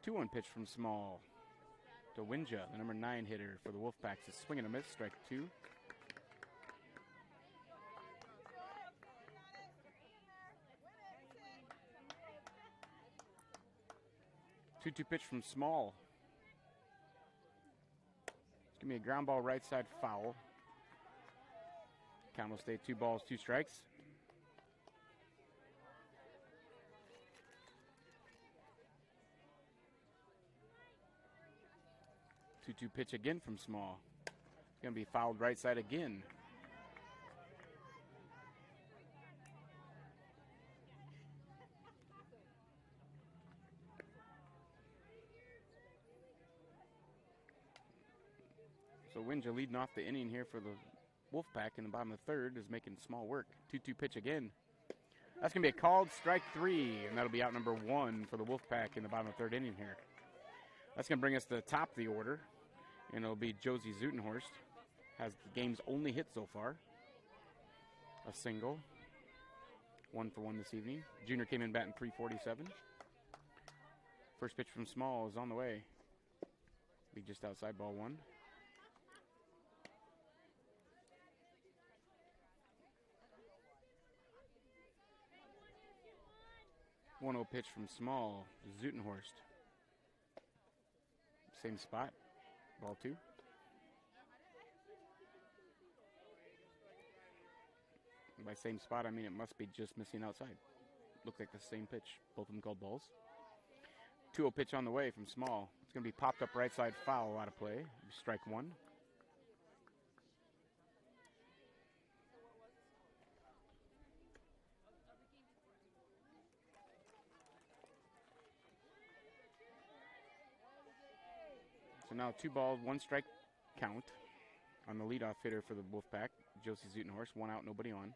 2-1 pitch from Small to Winja, the number 9 hitter for the Wolfpacks. It's swing and a miss, strike 2. 2-2 pitch from Small. It's going to be a ground ball right side foul. Count will stay 2 balls, 2 strikes. Two pitch again from Small. It's going to be fouled right side again. So Winja leading off the inning here for the Wolfpack in the bottom of the third is making Small work. 2-2 pitch again. That's going to be a called strike 3, and that'll be out number 1 for the Wolfpack in the bottom of the third inning here. That's going to bring us to the top of the order. And it'll be Josie Zutenhorst. Has the game's only hit so far. A single. 1 for 1 this evening. Junior came in batting .347. First pitch from Small is on the way. Be just outside ball 1. One 1-0 pitch from Small to Zutenhorst. Same spot. Ball 2. And by same spot, I mean it must be just missing outside. Looked like the same pitch. Both of them called balls. 2-0 pitch on the way from Small. It's going to be popped up right side foul out of play. Strike 1. So now 2 balls, 1 strike count on the leadoff hitter for the Wolfpack, Josie Zutenhorst. 1 out, nobody on.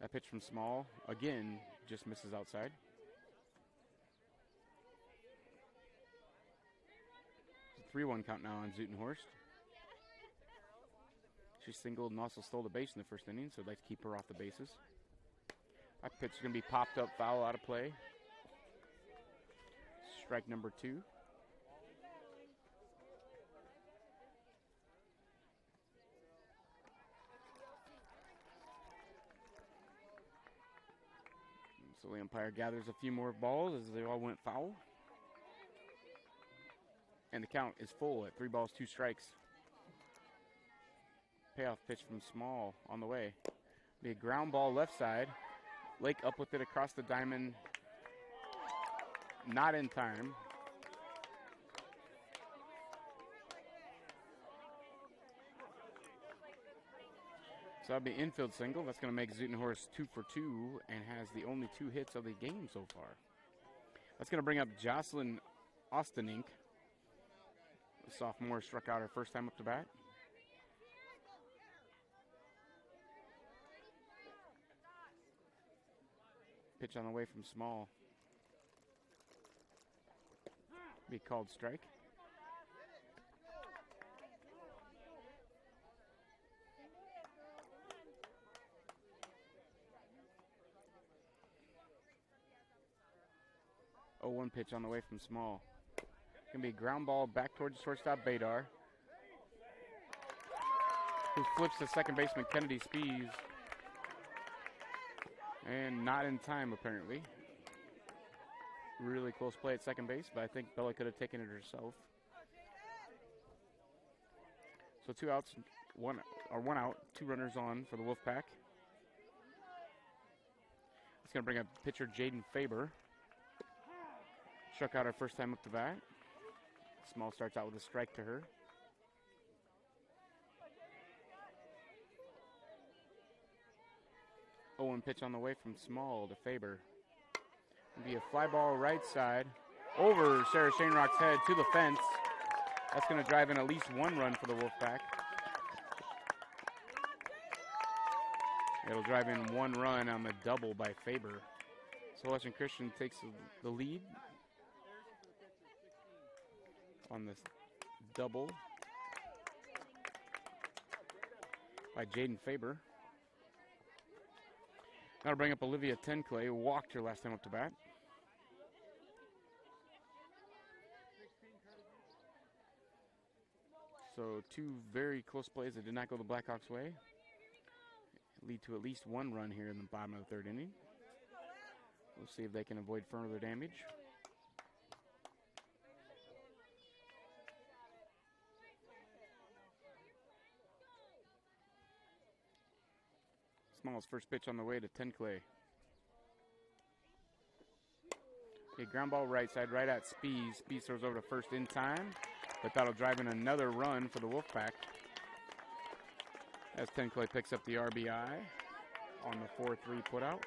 That pitch from Small, again, just misses outside. It's a 3-1 count now on Zutenhorst. She singled and also stole the base in the first inning, so I'd like to keep her off the bases. That pitch is going to be popped up, foul out of play. Strike number 2. So the umpire gathers a few more balls as they all went foul. And the count is full at 3 balls, 2 strikes. Payoff pitch from Small on the way. Be a ground ball left side. Lake up with it across the diamond. Not in time. So that'll be infield single. That's going to make Zutenhorst 2 for 2 and has the only 2 hits of the game so far. That's going to bring up Jocelyn Ostenink. The sophomore struck out her first time up to bat. Pitch on the way from Small. Be called strike. Oh, 1 pitch on the way from Small. Gonna be a ground ball back towards shortstop Badar, who flips to second baseman Kennedy Spees, and not in time apparently. Really close play at second base, but I think Bella could have taken it herself. So 2 outs, 1 out, 2 runners on for the Wolfpack. It's gonna bring up pitcher Jaden Faber. Struck out her first time up to bat. Small starts out with a strike to her. Oh, and pitch on the way from Small to Faber. It'll be a fly ball right side over Sarah Shanerock's head to the fence. That's going to drive in at least 1 run for the Wolfpack. It'll drive in 1 run on the double by Faber. So Western Christian takes the lead on this double by Jaden Faber. Now to bring up Olivia Tenclay, who walked her last time up to bat. So 2 very close plays that did not go the Blackhawks' way. Lead to at least 1 run here in the bottom of the 3rd inning. We'll see if they can avoid further damage. Small's first pitch on the way to Tenclay. Okay, ground ball right side, right at Spees. Spees throws over to first in time, but that'll drive in another run for the Wolfpack as Tenclay picks up the RBI on the 4-3 putout.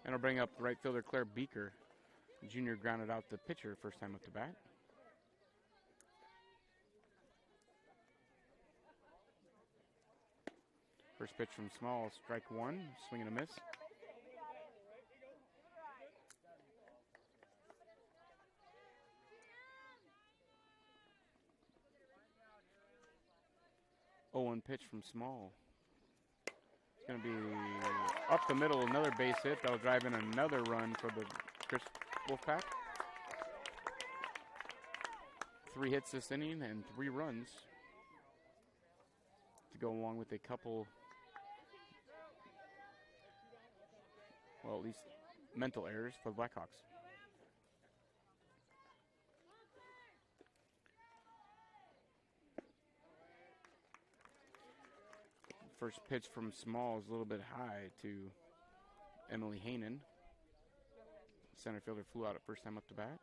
And it'll bring up right fielder Claire Beaker. Junior grounded out the pitcher first time up to bat. First pitch from Small, strike 1, swing and a miss. Oh, 1 pitch from Small. It's going to be up the middle, another base hit. That'll drive in another run for the Wolfpack. 3 hits this inning and 3 runs to go along with a couple, well, at least mental errors for the Blackhawks. First pitch from Small is a little bit high to Emily Hainan. Center fielder flew out at first time up to bat.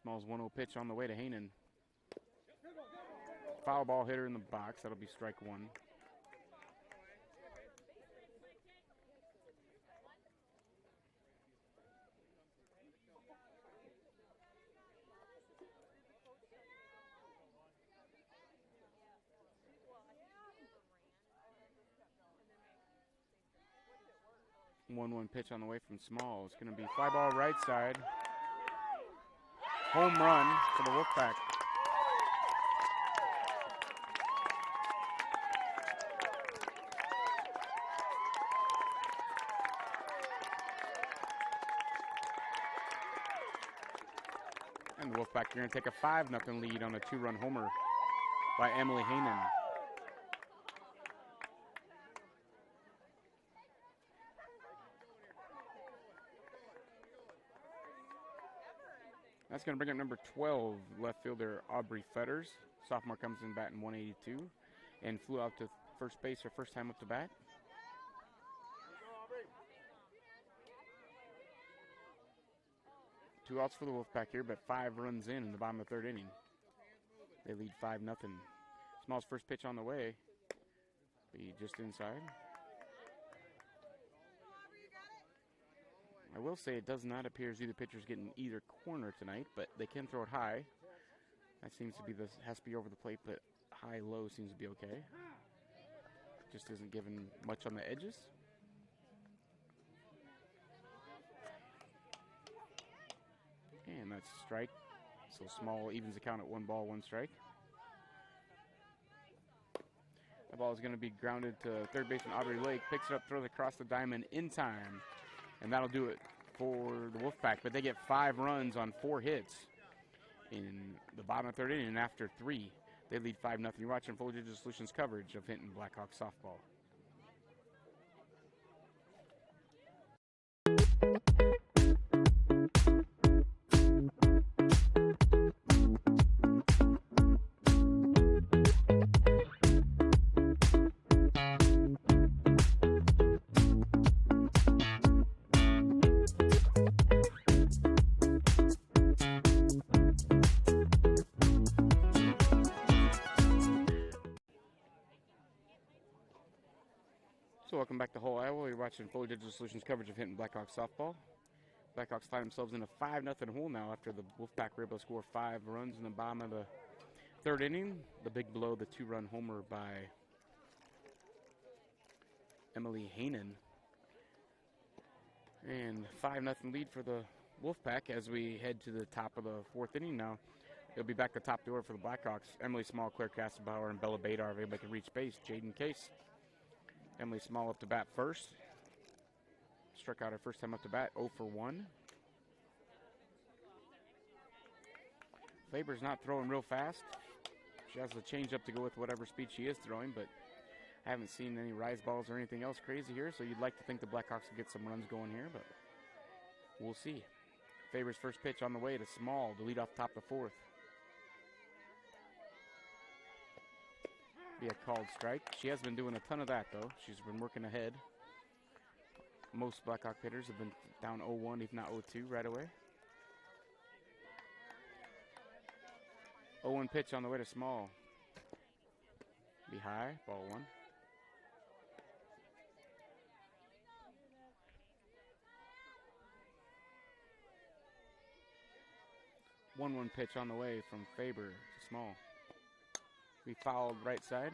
Small's 1-0 pitch on the way to Hainan. Foul ball hitter in the box. That'll be strike 1. One pitch on the way from Small. It's going to be fly ball right side. Home run for the Wolfpack. And the Wolfpack are going to take a 5-0 lead on a 2-run homer by Emily Hainan. That's going to bring up number 12, left fielder Aubrey Fetters. Sophomore comes in batting 182 and flew out to first base her first time up to bat. Two outs for the Wolfpack here, but 5 runs in the bottom of the 3rd inning. They lead 5-0. Small's first pitch on the way. Be just inside. I will say it does not appear as either pitcher's getting either corner tonight, but they can throw it high. That seems to be has to be over the plate, but high-low seems to be okay. Just isn't given much on the edges. And that's a strike. So Small evens the count at 1 ball, 1 strike. The ball is going to be grounded to third baseman Aubrey Lake. Picks it up, throws it across the diamond in time. And that'll do it for the Wolfpack. But they get 5 runs on 4 hits in the bottom of the 3rd inning. And after 3, they lead 5-0. You're watching Full Digital Solutions coverage of Hinton Blackhawks softball. So welcome back to Whole Iowa. You're watching Full Digital Solutions coverage of Hinton Blackhawks softball. Blackhawks find themselves in a 5-0 hole now after the Wolfpack were able to score 5 runs in the bottom of the 3rd inning. The big blow, the 2-run homer by Emily Hinton. And 5-0 lead for the Wolfpack as we head to the top of the 4th inning now. They'll be back the top of the order for the Blackhawks. Emily Small, Claire Kastelbauer, and Bella Badar if anybody can reach base. Jaden Case. Emily Small up to bat first. Struck out her first time up to bat, 0 for 1. Faber's not throwing real fast. She has the changeup to go with whatever speed she is throwing, but I haven't seen any rise balls or anything else crazy here, so you'd like to think the Blackhawks will get some runs going here, but we'll see. Faber's first pitch on the way to Small to lead off top of the 4th. Be a called strike. She has been doing a ton of that, though. She's been working ahead. Most Blackhawk hitters have been down 0-1, if not 0-2, right away. 0-1 pitch on the way to Small. Be high, ball 1. 1-1 pitch on the way from Faber to Small. We fouled right side.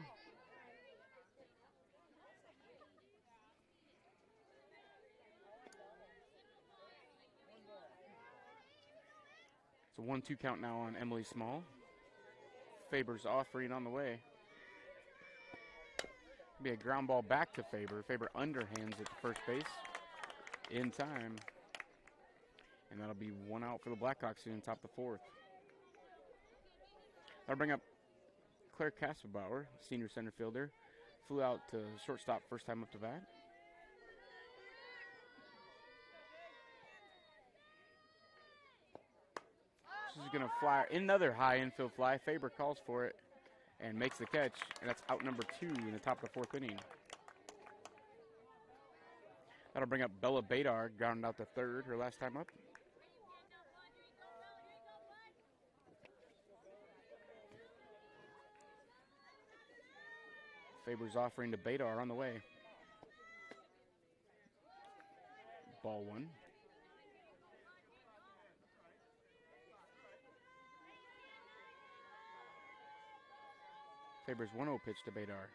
It's a 1-2 count now on Emily Small. Faber's offering on the way. Be a ground ball back to Faber. Faber underhands it to first base in time. And that'll be 1 out for the Blackhawks in top of the 4th. That'll bring up Claire Kastelbauer, senior center fielder. Flew out to shortstop first time up to bat. She's going to fly another high infield fly. Faber calls for it and makes the catch, and that's out number 2 in the top of the 4th inning. That'll bring up Bella Badar, grounded out to 3rd, her last time up. Faber's offering to Badar on the way. Ball 1. Faber's 1-0 pitch to Badar.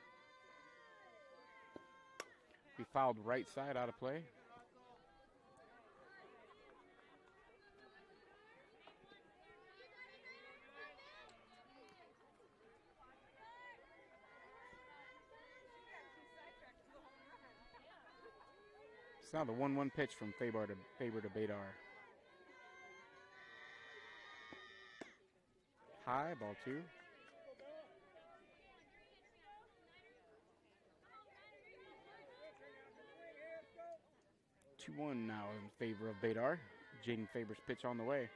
He fouled right side out of play. It's now the 1-1 pitch from Faber to Badar. High, ball 2. Two-1 now in favor of Badar. Jaden Faber's pitch on the way.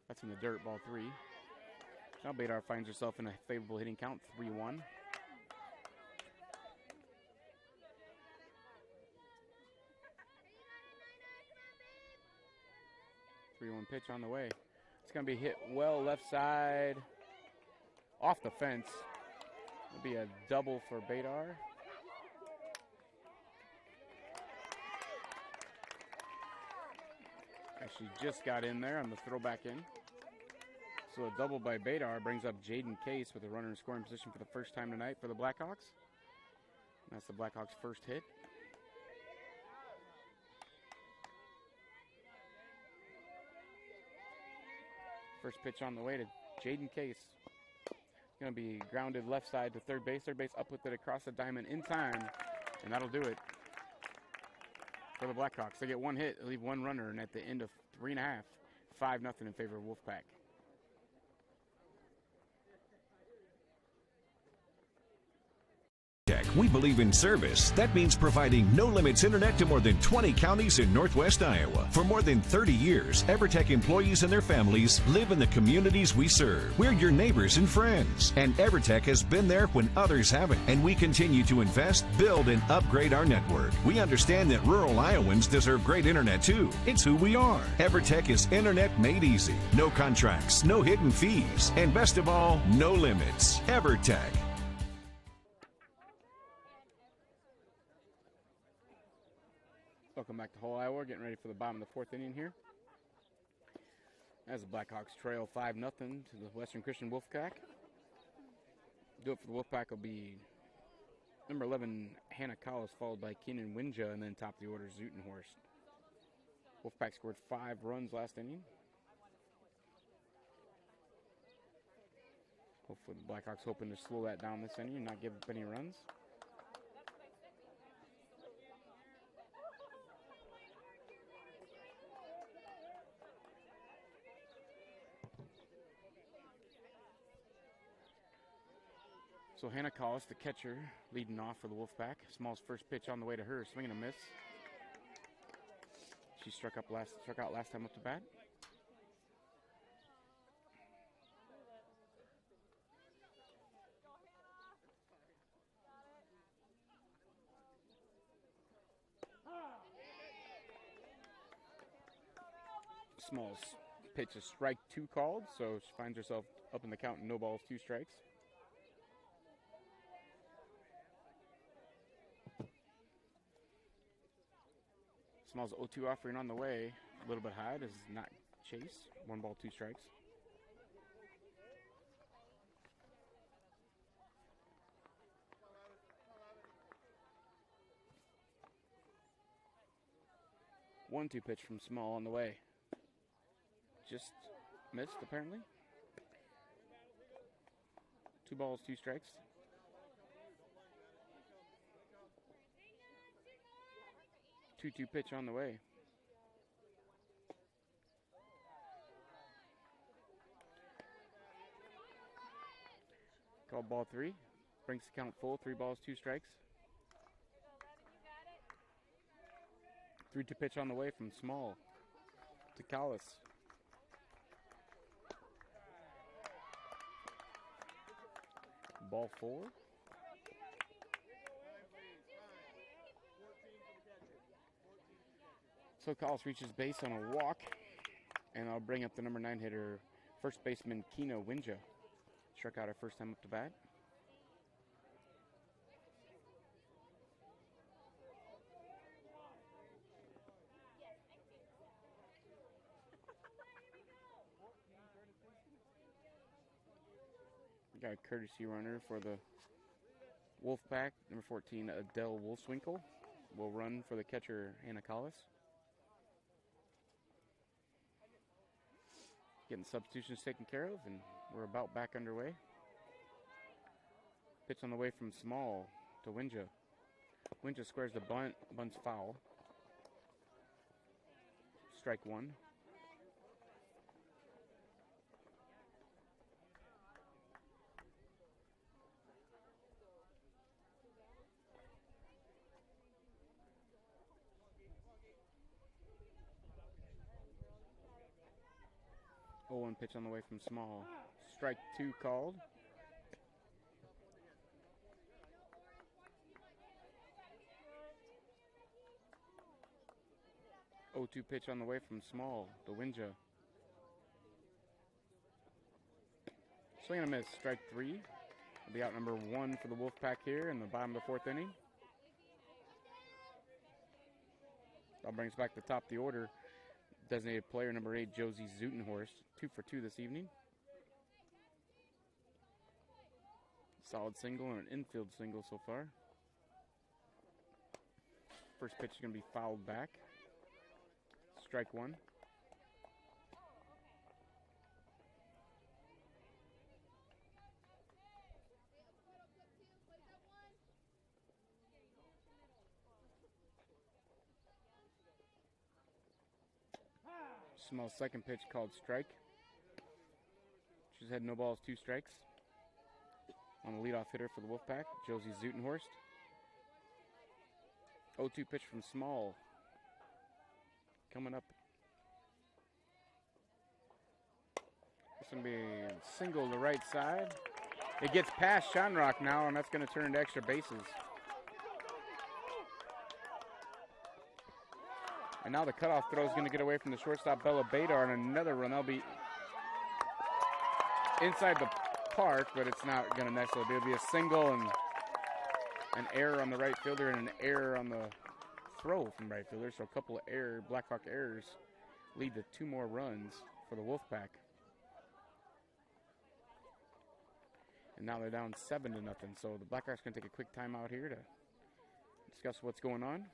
That's in the dirt, ball 3. Now Badar finds herself in a favorable hitting count, 3-1. 3-1 pitch on the way. It's going to be hit well left side, off the fence. It'll be a double for Badar. Actually just got in there on the throwback in. So a double by Badar brings up Jaden Case with a runner in scoring position for the first time tonight for the Blackhawks. That's the Blackhawks' first hit. First pitch on the way to Jaden Case. Going to be grounded left side to third base. Third base up with it across the diamond in time, and that'll do it for the Blackhawks. They get one hit, they leave one runner, and at the end of 3.5, 5-0 in favor of Wolfpack. We believe in service. That means providing no-limits internet to more than 20 counties in Northwest Iowa. For more than 30 years, EverTech employees and their families live in the communities we serve. We're your neighbors and friends. And EverTech has been there when others haven't. And we continue to invest, build, and upgrade our network. We understand that rural Iowans deserve great internet too. It's who we are. EverTech is internet made easy. No contracts, no hidden fees, and best of all, no limits. EverTech. Welcome back to Hull, Iowa. Getting ready for the bottom of the fourth inning here. As the Blackhawks trail 5-0 to the Western Christian Wolfpack. Do it for the Wolfpack will be number 11, Hannah Collis, followed by Keenan Winja, and then top of the order, Zutenhorst. Wolfpack scored 5 runs last inning. Hopefully the Blackhawks hoping to slow that down this inning and not give up any runs. So Hannah Collis, the catcher, leading off for the Wolfpack. Small's first pitch on the way to her, swing and a miss. She struck out last time up to bat. Small's pitch is strike 2 called, so she finds herself up in the count, no balls, 2 strikes. Small's 0-2 offering on the way. A little bit high. Does not chase. 1 ball, 2 strikes. One-two pitch from Small on the way. Just missed, apparently. 2 balls, 2 strikes. Two pitch on the way. Called ball 3. Brings the count full. 3 balls, 2 strikes. 3-2 pitch on the way from Small to Collis. Ball 4. So Collis reaches base on a walk, and I'll bring up the number 9 hitter, first baseman Kina Winja. Struck out her first time up to bat. We got a courtesy runner for the Wolfpack, number 14, Adele Wolfswinkel, will run for the catcher, Hannah Collis. Getting substitutions taken care of, and we're about back underway. Pitch on the way from Small to Winja. Winja squares the bunt. Bunt's foul. Strike 1. One pitch on the way from Small. Strike 2 called. Oh, 2 pitch on the way from Small to Winja. Swing and a miss. Strike 3. It'll be out number 1 for the Wolfpack here in the bottom of the 4th inning. That brings back the top of the order. Designated player number 8, Josie Zutenhorst, 2 for 2 this evening. Solid single and an infield single so far. First pitch is going to be fouled back. Strike 1. Small second pitch called strike. She's had no balls, 2 strikes. On the leadoff hitter for the Wolfpack, Josie Zutenhorst. 0-2 pitch from Small. Coming up. This is going to be a single to the right side. It gets past Shanrock now, and that's going to turn into extra bases. And now the cutoff throw is going to get away from the shortstop, Bella Badar, and another run. That'll be inside the park, but it's not going to nestle. It'll be a single and an error on the right fielder and an error on the throw from right fielder. So a couple of Blackhawk errors lead to 2 more runs for the Wolfpack. And now they're down 7-0. So the Blackhawks going to take a quick timeout here to discuss what's going on.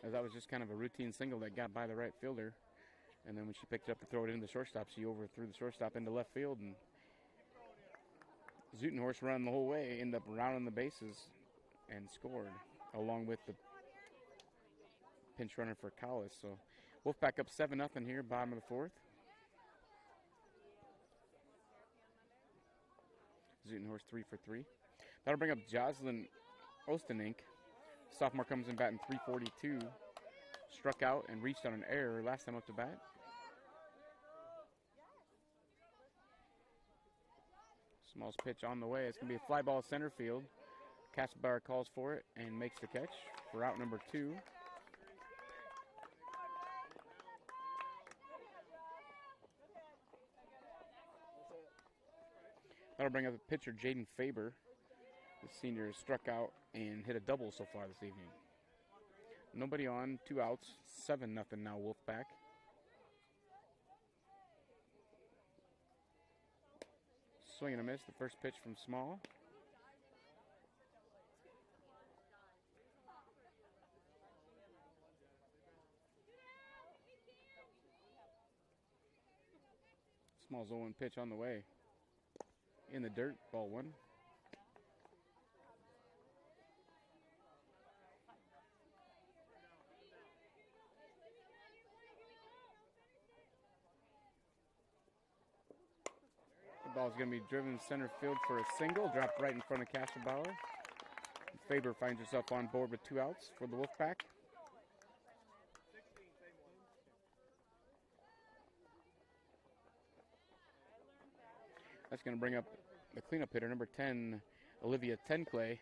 As that was just kind of a routine single that got by the right fielder. And then when she picked it up to throw it into the shortstop, she overthrew the shortstop into left field. And Zutenhorst ran the whole way, ended up rounding the bases and scored, along with the pinch runner for Collis. So Wolfpack up 7-0 here, bottom of the 4th. Zutenhorst 3 for 3. That'll bring up Jocelyn Ostenink. Sophomore comes in batting .342. Struck out and reached on an error last time up to bat. Small's pitch on the way. It's going to be a fly ball center field. Kasselbauer calls for it and makes the catch for out number 2. That'll bring up the pitcher, Jaden Faber. The senior has struck out and hit a double so far this evening. Nobody on, 2 outs, 7-0 now Wolfpack. Swing and a miss, the first pitch from Small. Small's 0-1 pitch on the way. In the dirt, ball 1. Ball's going to be driven center field for a single, dropped right in front of Kasselbauer. Faber finds herself on board with 2 outs for the Wolfpack. That's going to bring up the cleanup hitter, number 10, Olivia Tenclay.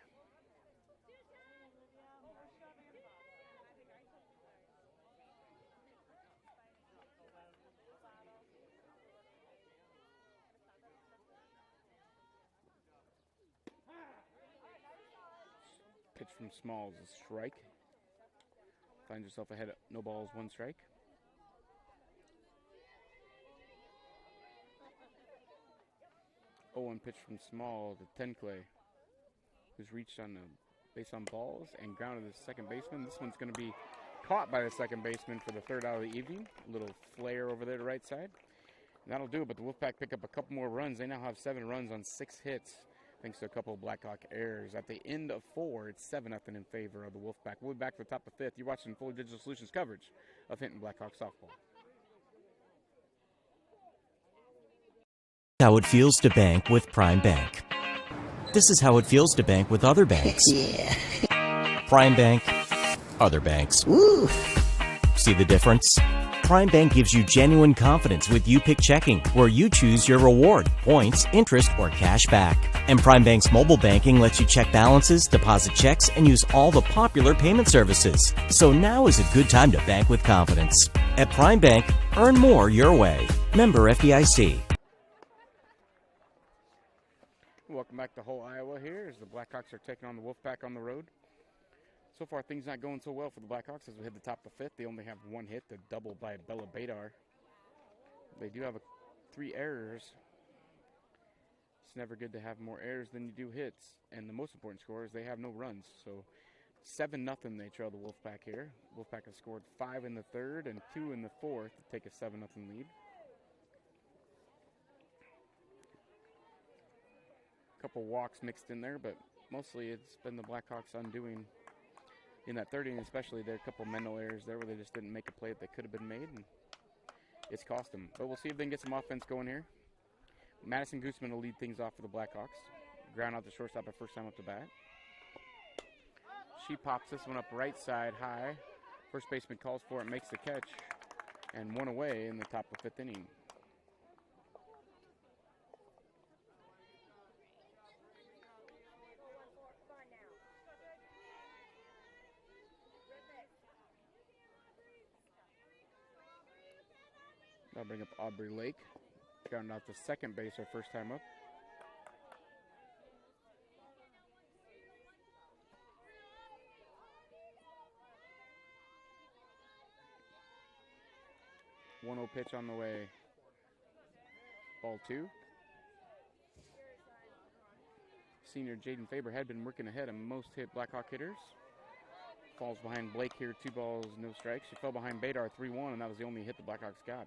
Pitch from Smalls, a strike. Finds yourself ahead, no balls, 1 strike. One pitch from Small to Tenclay, who's reached on the base on balls and grounded the second baseman. This one's going to be caught by the second baseman for the 3rd out of the evening. A little flare over there to right side. And that'll do it, but the Wolfpack pick up a couple more runs. They now have 7 runs on 6 hits, thanks to a couple of Blackhawk errors. At the end of 4, it's 7-0 in favor of the Wolfpack. We'll be back for the top of 5th. You're watching Fuller Digital Solutions coverage of Hinton Blackhawk softball. How it feels to bank with Prime Bank. This is how it feels to bank with other banks. Yeah. Prime Bank, other banks. Woo. See the difference? Prime Bank gives you genuine confidence with You Pick Checking, where you choose your reward, points, interest, or cash back. And Prime Bank's mobile banking lets you check balances, deposit checks, and use all the popular payment services. So now is a good time to bank with confidence. At Prime Bank, earn more your way. Member FDIC. Welcome back to Hull, Iowa here as the Blackhawks are taking on the Wolfpack on the road. So far, things not going so well for the Blackhawks as we hit the top of the fifth. They only have one hit, the double by Bella Badar. They do have 3 errors. It's never good to have more errors than you do hits. And the most important score is they have no runs. So 7-0 they trail the Wolfpack here. Wolfpack has scored 5 in the third and 2 in the fourth to take a 7-0 lead. Couple walks mixed in there, but mostly it's been the Blackhawks undoing in that third inning, especially. There are a couple mental errors there where they just didn't make a play that could have been made, and it's cost them. But we'll see if they can get some offense going here. Madison Gooseman will lead things off for the Blackhawks. Ground out the shortstop at first time up to bat. She pops this one up right side high. First baseman calls for it, makes the catch, and one away in the top of fifth inning. I'll bring up Aubrey Lake. Ground out to second base her first time up. One 1-0 pitch on the way. Ball 2. Senior Jaden Faber had been working ahead of most hit Blackhawk hitters. Falls behind Blake here, 2 balls, no strikes. She fell behind Badar 3-1, and that was the only hit the Blackhawks got.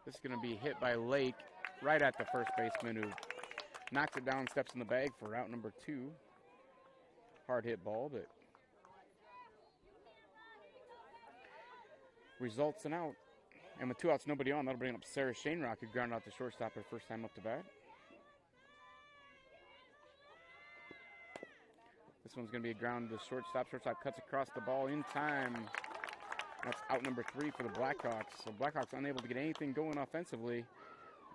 This is going to be hit by Lake right at the first baseman, who knocks it down, steps in the bag for out number 2. Hard hit ball, but results in out. And with 2 outs, nobody on, that'll bring up Sarah Shanerock, who grounded out the shortstop her first time up to bat. This one's going to be a ground to shortstop. Shortstop cuts across the ball in time. That's out number 3 for the Blackhawks. So Blackhawks unable to get anything going offensively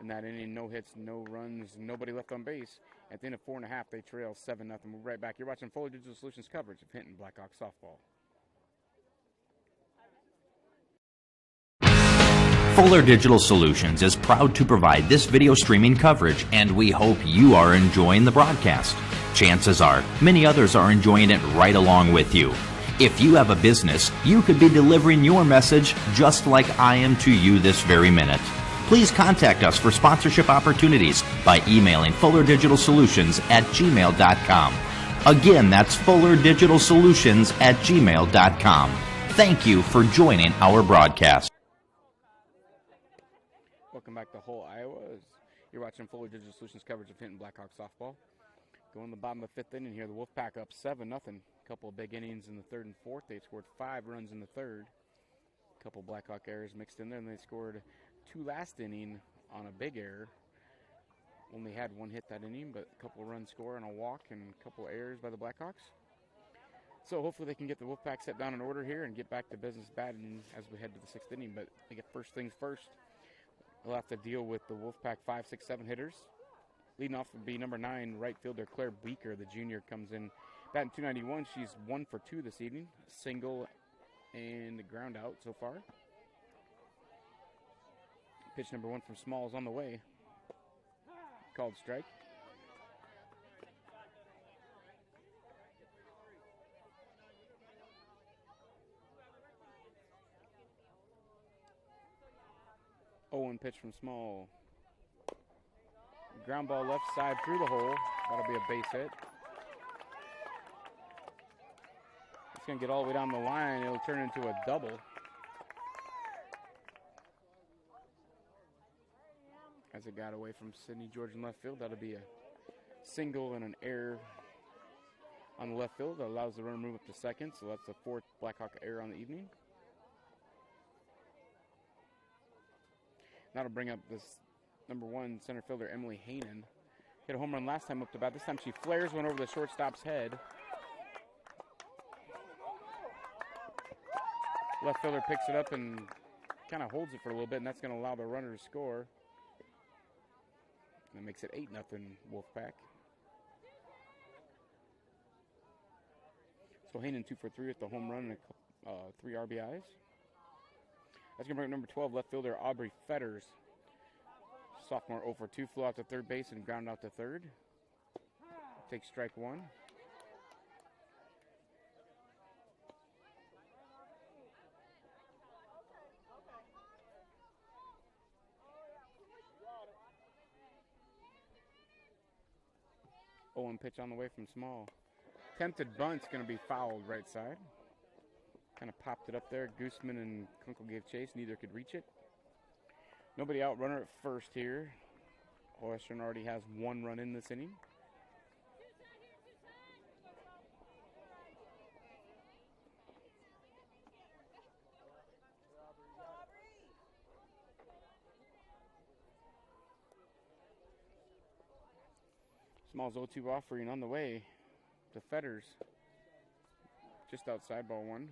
in that inning. No hits, no runs, nobody left on base. At the end of 4 1/2, they trail 7-0. We'll be right back. You're watching Fuller Digital Solutions coverage of Hinton Blackhawks softball. Fuller Digital Solutions is proud to provide this video streaming coverage, and we hope you are enjoying the broadcast. Chances are, many others are enjoying it right along with you. If you have a business, you could be delivering your message just like I am to you this very minute. Please contact us for sponsorship opportunities by emailing fullerdigitalsolutions@gmail.com. Again, that's fullerdigitalsolutions@gmail.com. Thank you for joining our broadcast. Welcome back to Hull, Iowa. You're watching Fuller Digital Solutions coverage of Hinton Blackhawks softball. Going to the bottom of the fifth inning here. The Wolfpack up 7-0. A couple of big innings in the third and fourth. They scored 5 runs in the third. A couple Blackhawk errors mixed in there, and they scored 2 last inning on a big error. Only had 1 hit that inning, but a couple run score and a walk and a couple errors by the Blackhawks. So hopefully they can get the Wolfpack set down in order here and get back to business batting as we head to the 6th inning. But I get first things first. They'll have to deal with the Wolfpack 5, 6, 7 hitters. Leading off would be number 9, right fielder Claire Beaker. The junior comes in batting .291. She's 1 for 2 this evening. Single and a ground out so far. Pitch number 1 from Smalls on the way. Called strike. Owen pitch from Small. Ground ball left side through the hole. That'll be a base hit. It's going to get all the way down the line. It'll turn into a double. As it got away from Sydney George in left field, that'll be a single and an error on the left field. That allows the runner to move up to second, so that's the 4th Blackhawk error on the evening. That'll bring up this number 1 center fielder, Emily Hainan. Hit a home run last time up to bat. This time she flares one over the shortstop's head. Left fielder picks it up and kind of holds it for a little bit, and that's going to allow the runner to score. That makes it 8-0 Wolfpack. So Hainan 2 for 3 with the home run and 3 RBIs. That's going to bring up number 12, left fielder Aubrey Fetters. Sophomore 0 for 2, flew out to third base and grounded out to third. Take strike one. Oh, and pitch on the way from Small. Tempted bunt's going to be fouled right side. Kind of popped it up there. Gooseman and Kunkel gave chase. Neither could reach it. Nobody out. Runner at first here. Western already has one run in this inning. Small's 0-2 offering on the way to Fetters. Just outside, ball one.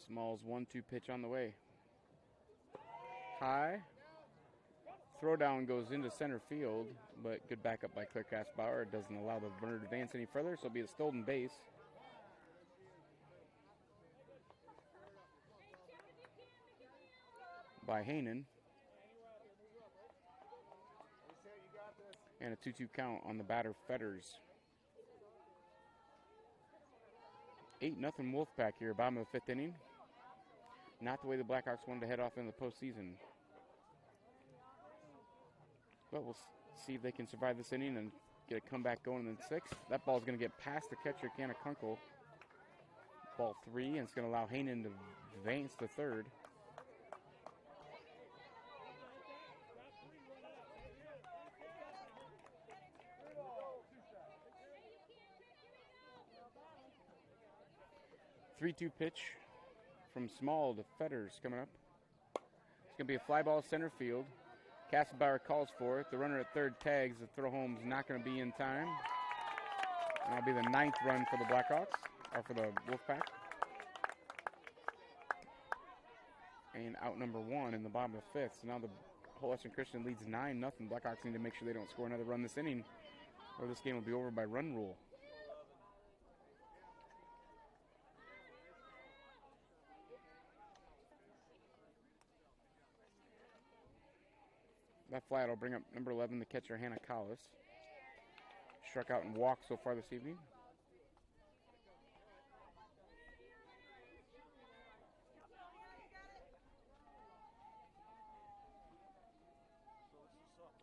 Small's 1-2 pitch on the way. High. Throwdown goes into center field, but good backup by Claire Kaspauer. It doesn't allow the runner to advance any further, so it'll be a stolen base. By Hinton. And a 2-2 count on the batter, Fetters. 8-0 Wolfpack here, bottom of the 5th inning. Not the way the Blackhawks wanted to head off in the postseason. But we'll see if they can survive this inning and get a comeback going in the 6th. That ball's going to get past the catcher, Canna Kunkel. Ball 3, and it's going to allow Hinton to advance to third. Three-two pitch from Small to Fetters coming up. It's going to be a fly ball center field. Kassenbauer calls for it. The runner at third tags. The throw home's not going to be in time. And that'll be the 9th run for the Blackhawks, or for the Wolfpack. And out number 1 in the bottom of the 5th. So now the Western Christian leads 9-0. Blackhawks need to make sure they don't score another run this inning, or this game will be over by run rule. That fly will bring up number 11, the catcher, Hannah Collis. Struck out and walked so far this evening.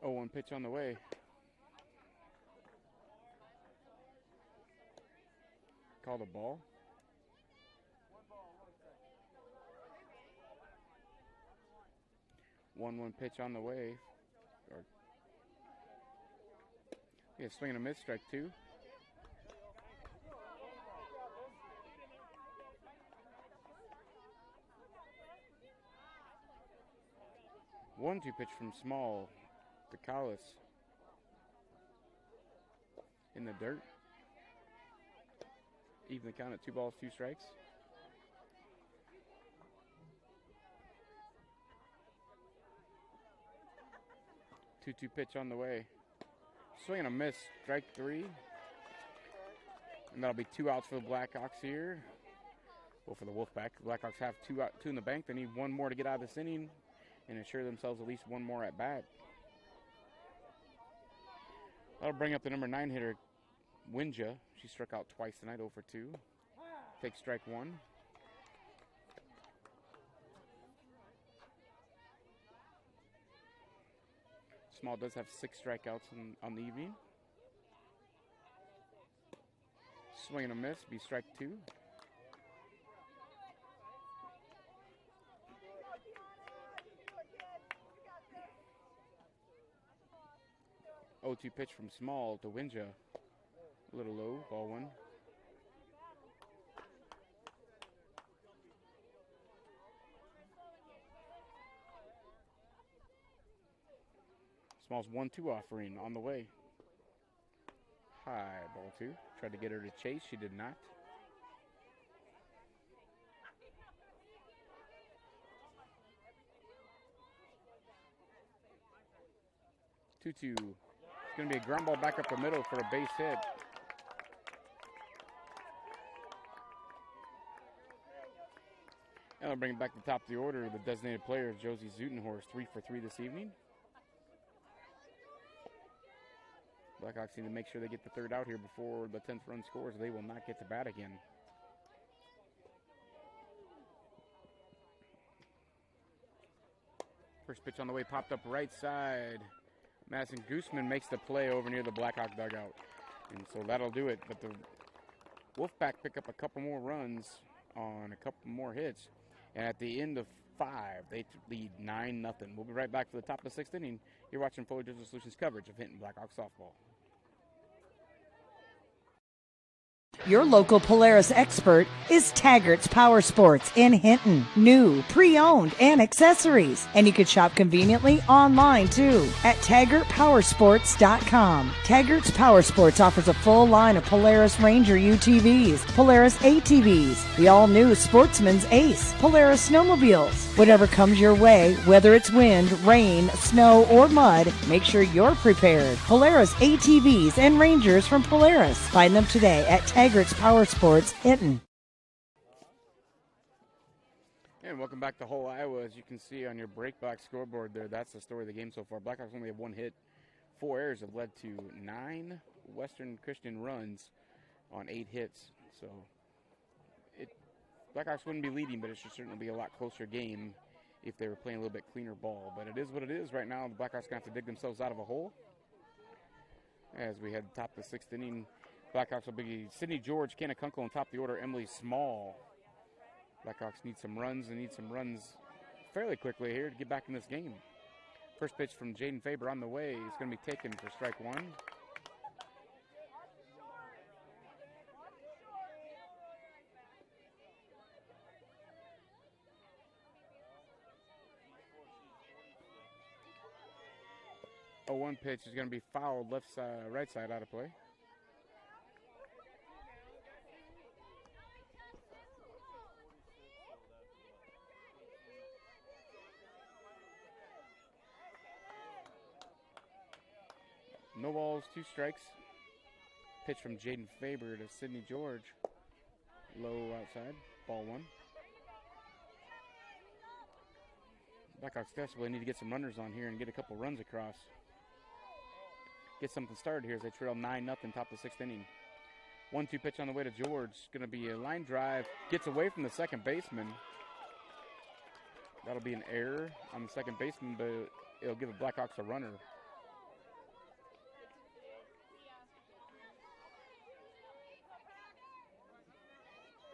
Oh, one pitch on the way. Called a ball. 1-1 pitch on the way. Yeah, swing and a miss, strike 2. One-two pitch from Small to Collis. In the dirt. Even the count at 2 balls, 2 strikes. Two-two pitch on the way. Swing and a miss, strike 3. And that'll be 2 outs for the Blackhawks here. Well, for the Wolfpack. The Blackhawks have 2 in the bank. They need 1 more to get out of this inning and ensure themselves at least 1 more at bat. That'll bring up the number 9 hitter, Winja. She struck out twice tonight, 0 for 2. Take strike 1. Small does have 6 strikeouts on the evening. Swing and a miss, be strike 2. 0-2 pitch from Small to Winja. A little low, ball 1. Small's 1-2 offering on the way. High, ball 2. Tried to get her to chase, she did not. Two-two. It's going to be a ground ball back up the middle for a base hit. I'll bring it back to the top of the order. The designated player is Josie Zutenhorst, 3 for 3 this evening. Blackhawks need to make sure they get the third out here before the 10th run scores. They will not get to bat again. First pitch on the way, popped up right side. Madison Gooseman makes the play over near the Blackhawk dugout. And so that'll do it. But the Wolfpack pick up a couple more runs on a couple more hits. And at the end of 5, they lead 9-0. We'll be right back for the top of the 6th inning. You're watching Fuller Digital Solutions coverage of Hinton Blackhawk softball. Your local Polaris expert is Taggart's Power Sports in Hinton. New, pre-owned, and accessories. And you can shop conveniently online too at TaggartPowersports.com. Taggart's Power Sports offers a full line of Polaris Ranger UTVs, Polaris ATVs, the all-new Sportsman's Ace, Polaris snowmobiles. Whatever comes your way, whether it's wind, rain, snow, or mud, make sure you're prepared. Polaris ATVs and Rangers from Polaris. Find them today at Taggart's Power Sports, Hinton. And welcome back to Whole Iowa. As you can see on your breakback scoreboard there, that's the story of the game so far. Blackhawks only have 1 hit. 4 errors have led to 9 Western Christian runs on 8 hits. So Blackhawks wouldn't be leading, but it should certainly be a lot closer game if they were playing a little bit cleaner ball. But it is what it is right now. The Blackhawks going to have to dig themselves out of a hole. As we head top of the 6th inning, Blackhawks will be Sidney George, Canna Kunkel on top of the order, Emily Small. Blackhawks need some runs and need some runs fairly quickly here to get back in this game. First pitch from Jaden Faber on the way. It's going to be taken for strike 1. A 1 pitch is going to be fouled left side, right side out of play. No balls, 2 strikes. Pitch from Jaden Faber to Sidney George. Low outside, ball 1. Blackhawks desperately need to get some runners on here and get a couple runs across. Get something started here as they trail 9-0 top of the 6th inning. 1-2 pitch on the way to George. Going to be a line drive. Gets away from the second baseman. That'll be an error on the second baseman, but it'll give the Blackhawks a runner.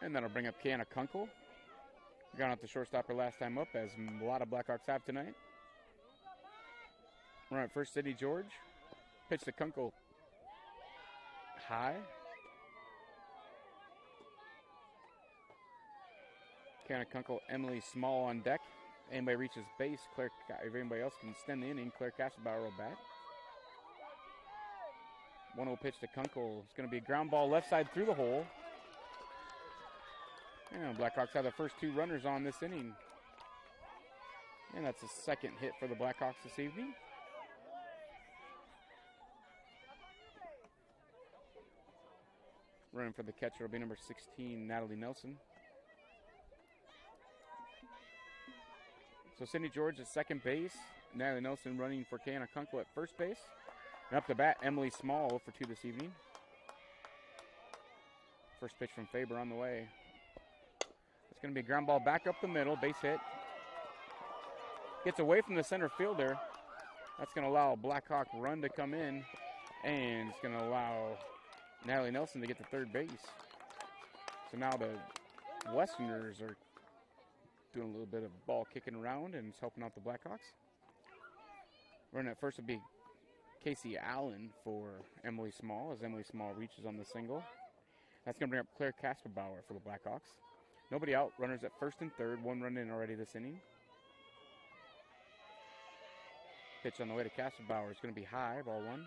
And that'll bring up Canna Kunkel. Got out the shortstopper last time up, as a lot of Blackhawks have tonight. Run at first, Sidney George. Pitch to Kunkel. High. Canna Kunkel, Emily Small on deck. Anybody reaches base, Claire, if anybody else can extend the inning, Claire Kasselbauer will bat. 1-0 pitch to Kunkel. It's going to be a ground ball left side through the hole. And Blackhawks have the first 2 runners on this inning. And that's the second hit for the Blackhawks this evening. Running for the catcher will be number 16, Natalie Nelson. So Sidney George at second base. Natalie Nelson running for Canna Kunkel at first base. And up to bat, Emily Small 0 for 2 this evening. First pitch from Faber on the way. It's going to be a ground ball back up the middle, base hit. Gets away from the center fielder. That's going to allow a Blackhawk run to come in, and it's going to allow Natalie Nelson to get to third base. So now the Westerners are doing a little bit of ball kicking around, and it's helping out the Blackhawks. Running at first will be Casey Allen for Emily Small, as Emily Small reaches on the single. That's going to bring up Claire Kasselbauer for the Blackhawks. Nobody out. Runners at first and third. 1 run in already this inning. Pitch on the way to Kasselbauer is going to be high. Ball 1.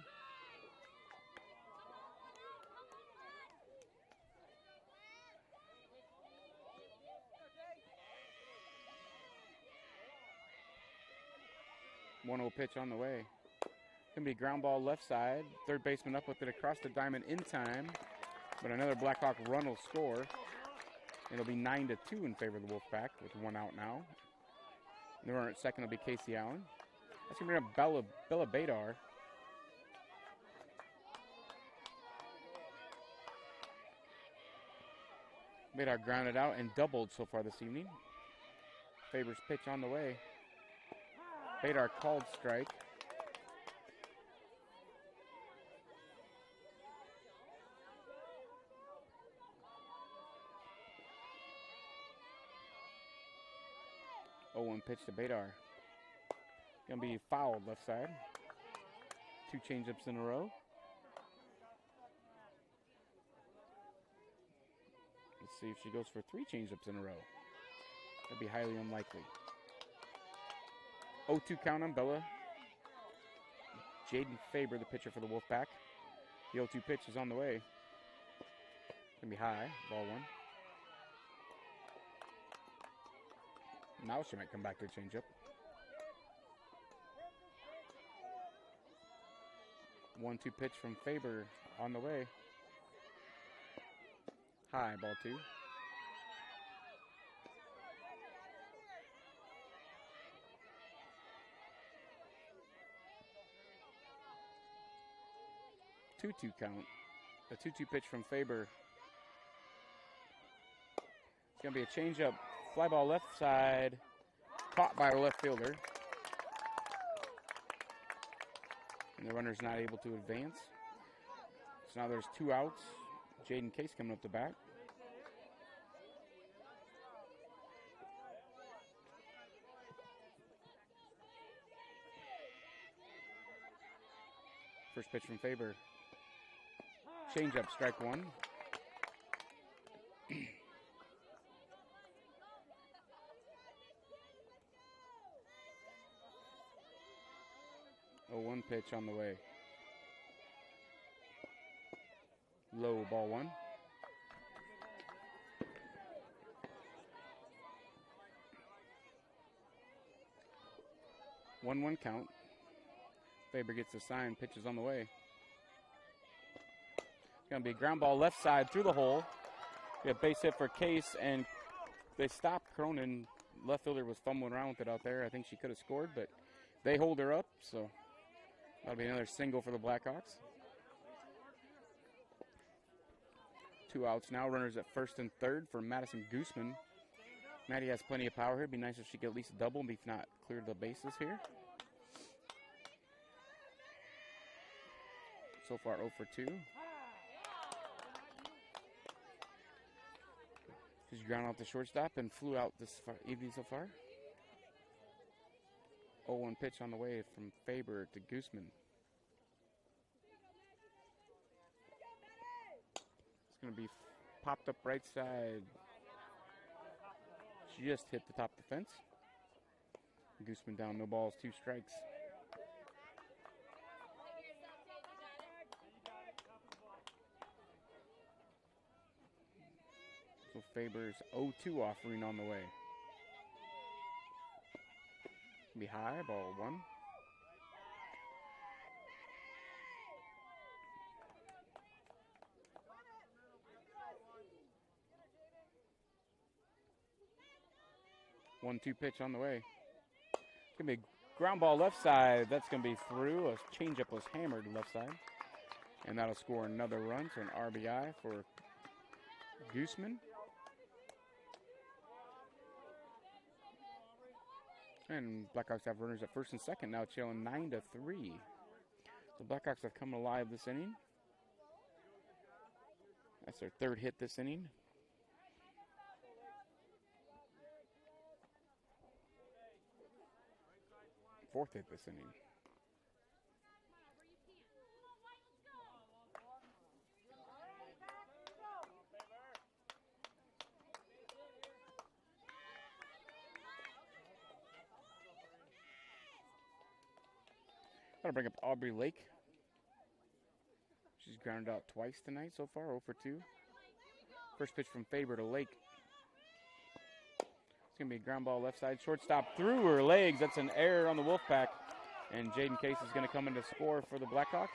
One-0 pitch on the way. Going to be ground ball left side. Third baseman up with it across the diamond in time. But another Blackhawk run will score. It'll be 9-2 in favor of the Wolfpack with 1 out now. The runner at second will be Casey Allen. That's going to bring up Bella Badar. Badar grounded out and doubled so far this evening. Faber's pitch on the way. Badar called strike. Oh, 1 pitch to Badar. Gonna be fouled left side. 2 changeups in a row. Let's see if she goes for 3 changeups in a row. That'd be highly unlikely. 0-2 count on Bella. Jaden Faber, the pitcher for the Wolfpack. The 0-2 pitch is on the way. Gonna be high, ball 1. Now she might come back to a changeup. 1-2 pitch from Faber on the way. High, ball 2. Two count. A 2-2 pitch from Faber. It's going to be a changeup. Fly ball left side. Caught by our left fielder. And the runner's not able to advance. So now there's 2 outs. Jaden Case coming up the bat. First pitch from Faber. Change-up, strike 1. 0-1 pitch on the way. Low, ball 1. One count. Faber gets the sign, pitches on the way. It's going to be a ground ball left side through the hole. We have base hit for Case, and they stopped Cronin. Left fielder was fumbling around with it out there. I think she could have scored, but they hold her up, so that'll be another single for the Blackhawks. 2 outs now. Runners at first and third for Madison Gooseman. Maddie has plenty of power here. It'd be nice if she could at least double, if not clear the bases here. So far 0 for 2. She's ground out the shortstop and flew out this evening so far. 0-1 pitch on the way from Faber to Gooseman. It's going to be popped up right side. She just hit the top of the fence. Gooseman down, no balls, 2 strikes. So Faber's 0-2 offering on the way. Be high, ball 1. One-two pitch on the way. It's going to be a ground ball left side. That's going to be through. A changeup was hammered left side. And that'll score another run, so an RBI for Gooseman. And Blackhawks have runners at first and second now, trailing 9-3. So Blackhawks have come alive this inning. That's their 3rd hit this inning. Fourth hit this inning. Gotta bring up Aubrey Lake. She's grounded out twice tonight so far, 0 for 2. First pitch from Faber to Lake. It's going to be a ground ball left side. Shortstop through her legs. That's an error on the Wolfpack. And Jaden Case is going to come in to score for the Blackhawks.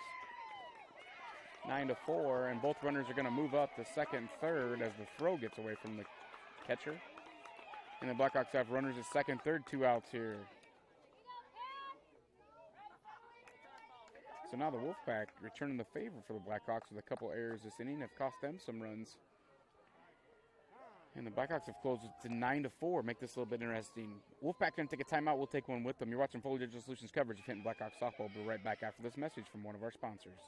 9-4, and both runners are going to move up to second and third as the throw gets away from the catcher. And the Blackhawks have runners at second, third, 2 outs here. So now the Wolfpack returning the favor for the Blackhawks with a couple errors this inning have cost them some runs. And the Blackhawks have closed it to 9-4. Make this a little bit interesting. Wolfpack going to take a timeout. We'll take one with them. You're watching Fuller Digital Solutions coverage of Hinton Blackhawks softball. We'll be right back after this message from one of our sponsors.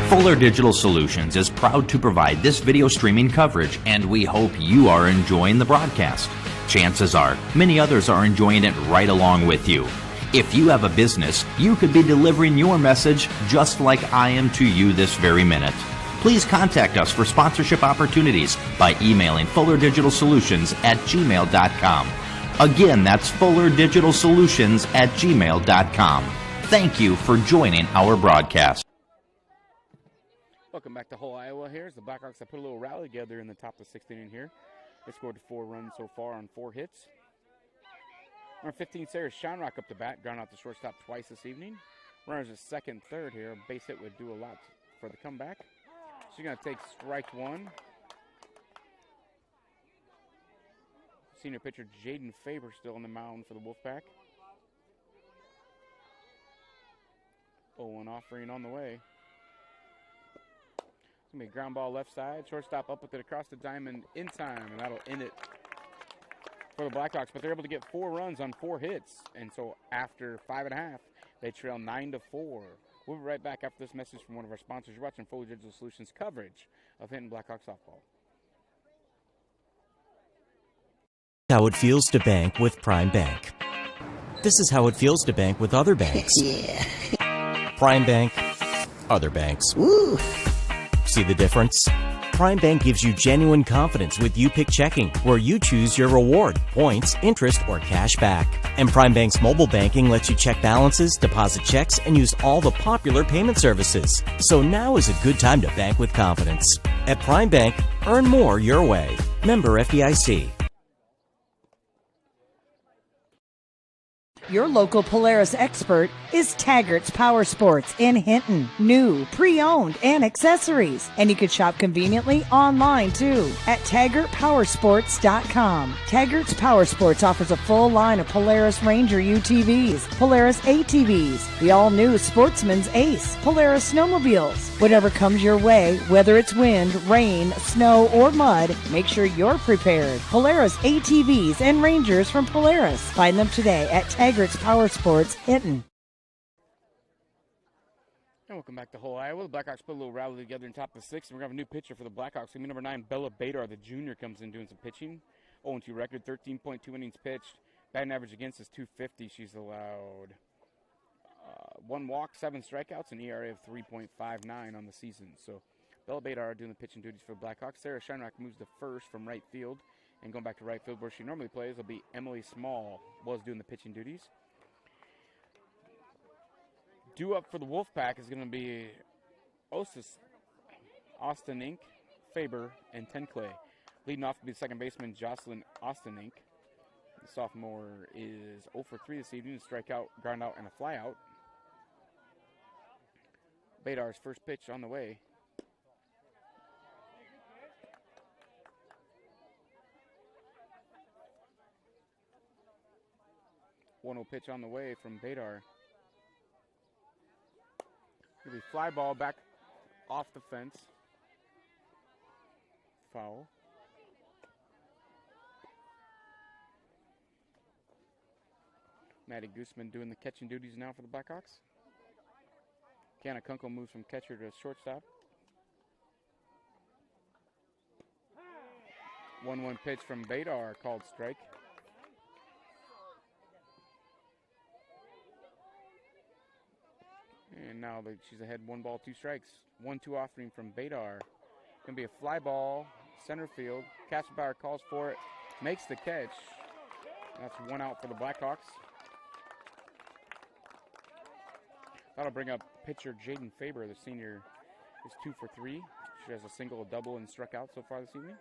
Fuller Digital Solutions is proud to provide this video streaming coverage, and we hope you are enjoying the broadcast. Chances are, many others are enjoying it right along with you. If you have a business, you could be delivering your message just like I am to you this very minute. Please contact us for sponsorship opportunities by emailing fullerdigitalsolutions@gmail.com. Again, that's fullerdigitalsolutions@gmail.com. Thank you for joining our broadcast. Welcome back to Hull, Iowa. Here's the Blackhawks that put a little rally together in the top of the 6th inning here. They scored 4 runs so far on 4 hits. Number 15, Sarah Shamrock up to bat, ground out the shortstop twice this evening. Runners at second, third here. A base hit would do a lot for the comeback. She's going to take strike 1. Senior pitcher Jaden Faber still on the mound for the Wolfpack. 0-1 offering on the way. It's going to be a ground ball left side. Shortstop up with it across the diamond in time, and that'll end it for the Blackhawks. But they're able to get 4 runs on 4 hits. And so after 5.5, they trail 9-4. We'll be right back after this message from one of our sponsors. You're watching Fuller Digital Solutions coverage of Hinton Blackhawks softball. How it feels to bank with Prime Bank. This is how it feels to bank with other banks. Yeah. Prime Bank, other banks. Woo. See the difference? Prime Bank gives you genuine confidence with You-Pick Checking, where you choose your reward, points, interest, or cash back. And Prime Bank's mobile banking lets you check balances, deposit checks, and use all the popular payment services. So now is a good time to bank with confidence. At Prime Bank, earn more your way. Member FDIC. Your local Polaris expert is Taggart's Power Sports in Hinton. New, pre-owned, and accessories. And you can shop conveniently online too at TaggartPowersports.com. Taggart's Power Sports offers a full line of Polaris Ranger UTVs, Polaris ATVs, the all-new Sportsman's Ace, Polaris snowmobiles. Whatever comes your way, whether it's wind, rain, snow, or mud, make sure you're prepared. Polaris ATVs and Rangers from Polaris. Find them today at Taggart's Power Sports, Hinton. And welcome back to Hull, Iowa. The Blackhawks put a little rally together in top of the 6th, and we're going to have a new pitcher for the Blackhawks. It's going to be number 9, Bella Badar, the junior, comes in doing some pitching. 0-2 record, 13.2 innings pitched. Batting average against is .250. She's allowed 1 walk, 7 strikeouts, an ERA of 3.59 on the season. So Bella Badar doing the pitching duties for the Blackhawks. Sarah Shinrock moves to first from right field. And going back to right field where she normally plays will be Emily Small, was doing the pitching duties. Due up for the Wolfpack is going to be Austin Inc., Faber, and Tenclay. Leading off to be the second baseman, Jocelyn Austin Inc. The sophomore is 0 for 3 this evening, a strikeout, ground out, and a flyout. Badar's first pitch on the way. One will pitch on the way from Badar. It'll be fly ball back off the fence. Foul. Maddie Gooseman doing the catching duties now for the Blackhawks. Kiana Kunkel moves from catcher to shortstop. 1-1 pitch from Badar, called strike. And now she's ahead 1 ball, 2 strikes. 1-2 offering from Badar. Going to be a fly ball, center field. Kasperbauer calls for it, makes the catch. That's 1 out for the Blackhawks. That'll bring up pitcher Jaden Faber, the senior, is 2 for 3. She has a single, a double, and struck out so far this evening.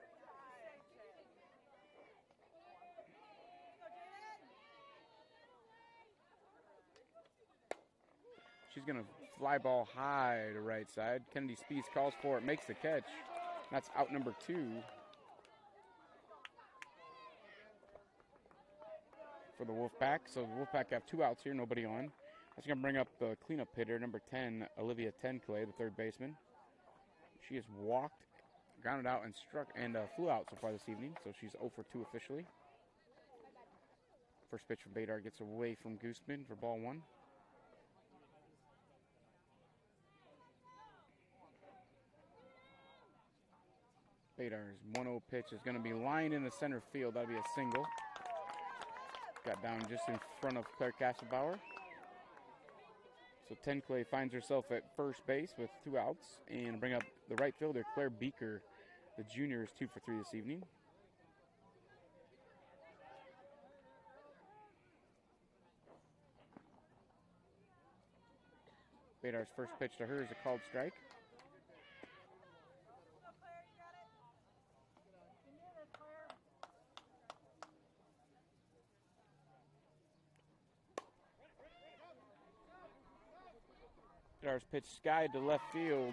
She's going to fly ball high to right side. Kennedy Spees calls for it, makes the catch. That's out number 2 for the Wolfpack. So the Wolfpack have 2 outs here, nobody on. That's going to bring up the cleanup hitter, number 10, Olivia Tenclay, the third baseman. She has walked, grounded out, and struck and flew out so far this evening. So she's 0 for 2 officially. First pitch from Badar gets away from Gooseman for ball 1. Badar's 1-0 pitch is going to be lined in the center field. That'll be a single. Got down just in front of Claire Castlerbauer. So Tenclay finds herself at first base with 2 outs. And bring up the right fielder, Claire Beaker. The junior is 2 for 3 this evening. Badar's first pitch to her is a called strike. Badar's pitch skied to left field.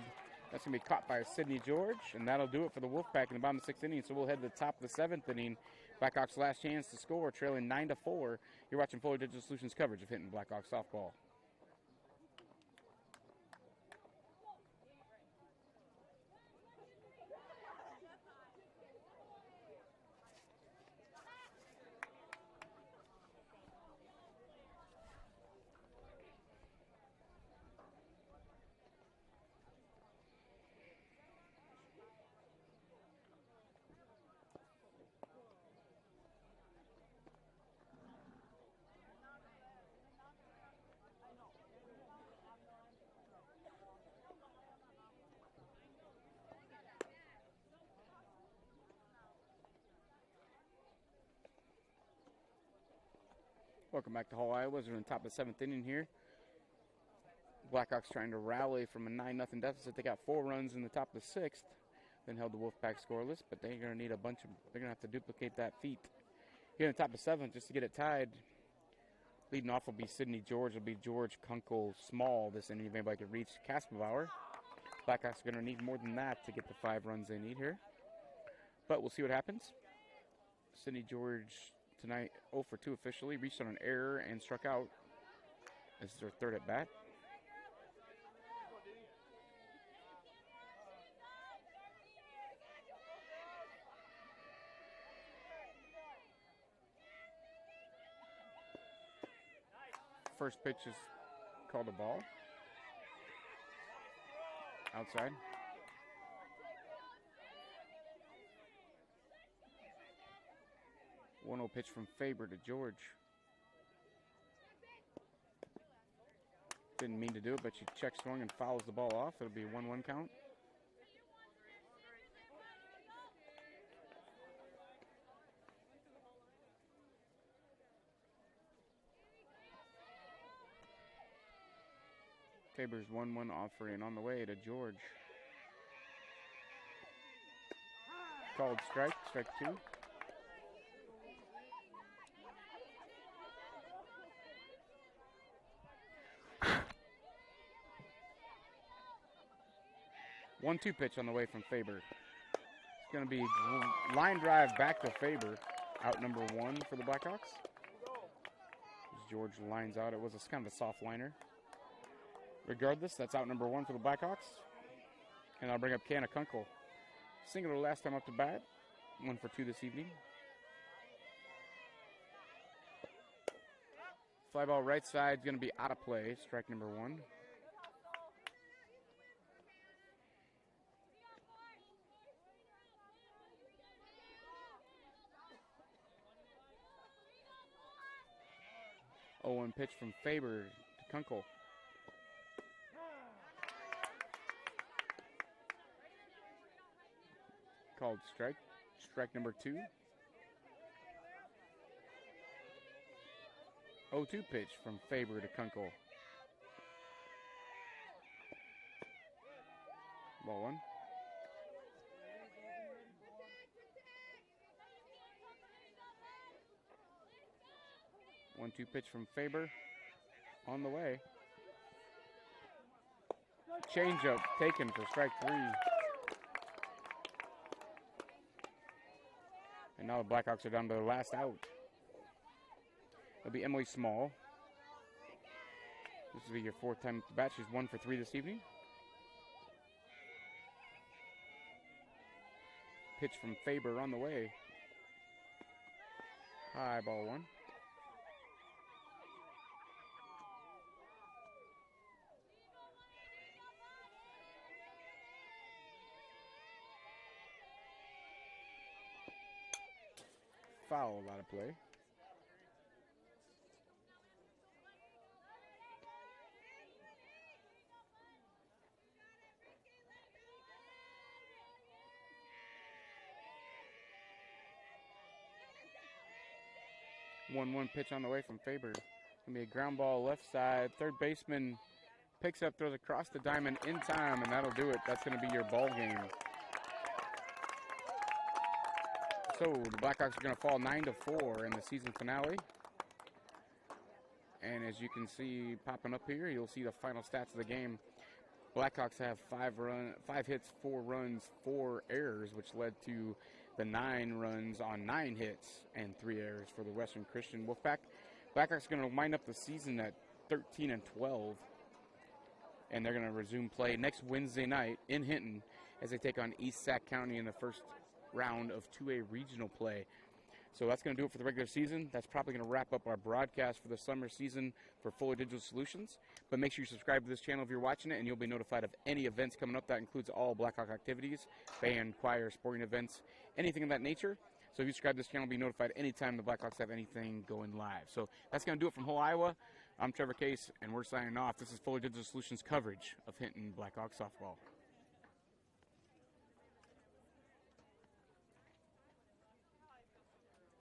That's going to be caught by Sydney George, and that'll do it for the Wolfpack in the bottom of the 6th inning. So we'll head to the top of the 7th inning. Blackhawks' last chance to score, trailing 9-4. You're watching Fuller Digital Solutions coverage of Hinton Blackhawks softball. Welcome back to Hall, Iowa. We're in the top of the 7th inning here. Blackhawks trying to rally from a 9-0 deficit. They got 4 runs in the top of the 6th, then held the Wolfpack scoreless, but they're going to need a bunch of, they're going to have to duplicate that feat. Here in the top of 7th, just to get it tied, leading off will be Sydney George. It'll be George, Kunkel, Small this inning if anybody can reach Kasperbauer. Blackhawks are going to need more than that to get the 5 runs they need here. But we'll see what happens. Sydney George tonight 0 for 2 officially, reached on an error and struck out. This is her 3rd at bat. First pitch is called a ball. Outside. One 1-0 pitch from Faber to George. Didn't mean to do it, but she check swung and fouls the ball off. It'll be a 1-1 count. Faber's 1-1 offering on the way to George. Called strike, strike 2. One-two pitch on the way from Faber. It's going to be line drive back to Faber. Out number 1 for the Blackhawks. As George lines out. It was kind of a soft liner. Regardless, that's out number 1 for the Blackhawks. And I'll bring up Kanna Kunkel. Single last time up to bat. 1 for 2 this evening. Fly ball right side is going to be out of play. Strike number 1. Oh, pitch from Faber to Kunkel. Called strike. Strike number 2. 0-2 pitch from Faber to Kunkel. Ball 1. One-two pitch from Faber on the way. Changeup taken for strike 3. And now the Blackhawks are down to their last out. It'll be Emily Small. This will be your 4th time at the bat. She's 1 for 3 this evening. Pitch from Faber on the way. High ball 1. Foul out of play. One pitch on the way from Faber. Gonna be a ground ball left side. Third baseman picks up, throws across the diamond in time, and that'll do it. That's gonna be your ball game. So the Blackhawks are gonna fall 9-4 in the season finale. And as you can see popping up here, you'll see the final stats of the game. Blackhawks have 5 hits, 4 runs, 4 errors, which led to the 9 runs on 9 hits and 3 errors for the Western Christian Wolfpack. Blackhawks are going to wind up the season at 13-12, and they're going to resume play next Wednesday night in Hinton as they take on East Sac County in the first round of 2A regional play. So that's going to do it for the regular season. That's probably going to wrap up our broadcast for the summer season for Fuller Digital Solutions. But make sure you subscribe to this channel if you're watching it, and you'll be notified of any events coming up. That includes all Blackhawk activities, band, choir, sporting events, anything of that nature. So if you subscribe to this channel, you'll be notified anytime the Blackhawks have anything going live. So that's going to do it from Hull, Iowa. I'm Trevor Case, and we're signing off. This is Fuller Digital Solutions coverage of Hinton Blackhawk softball.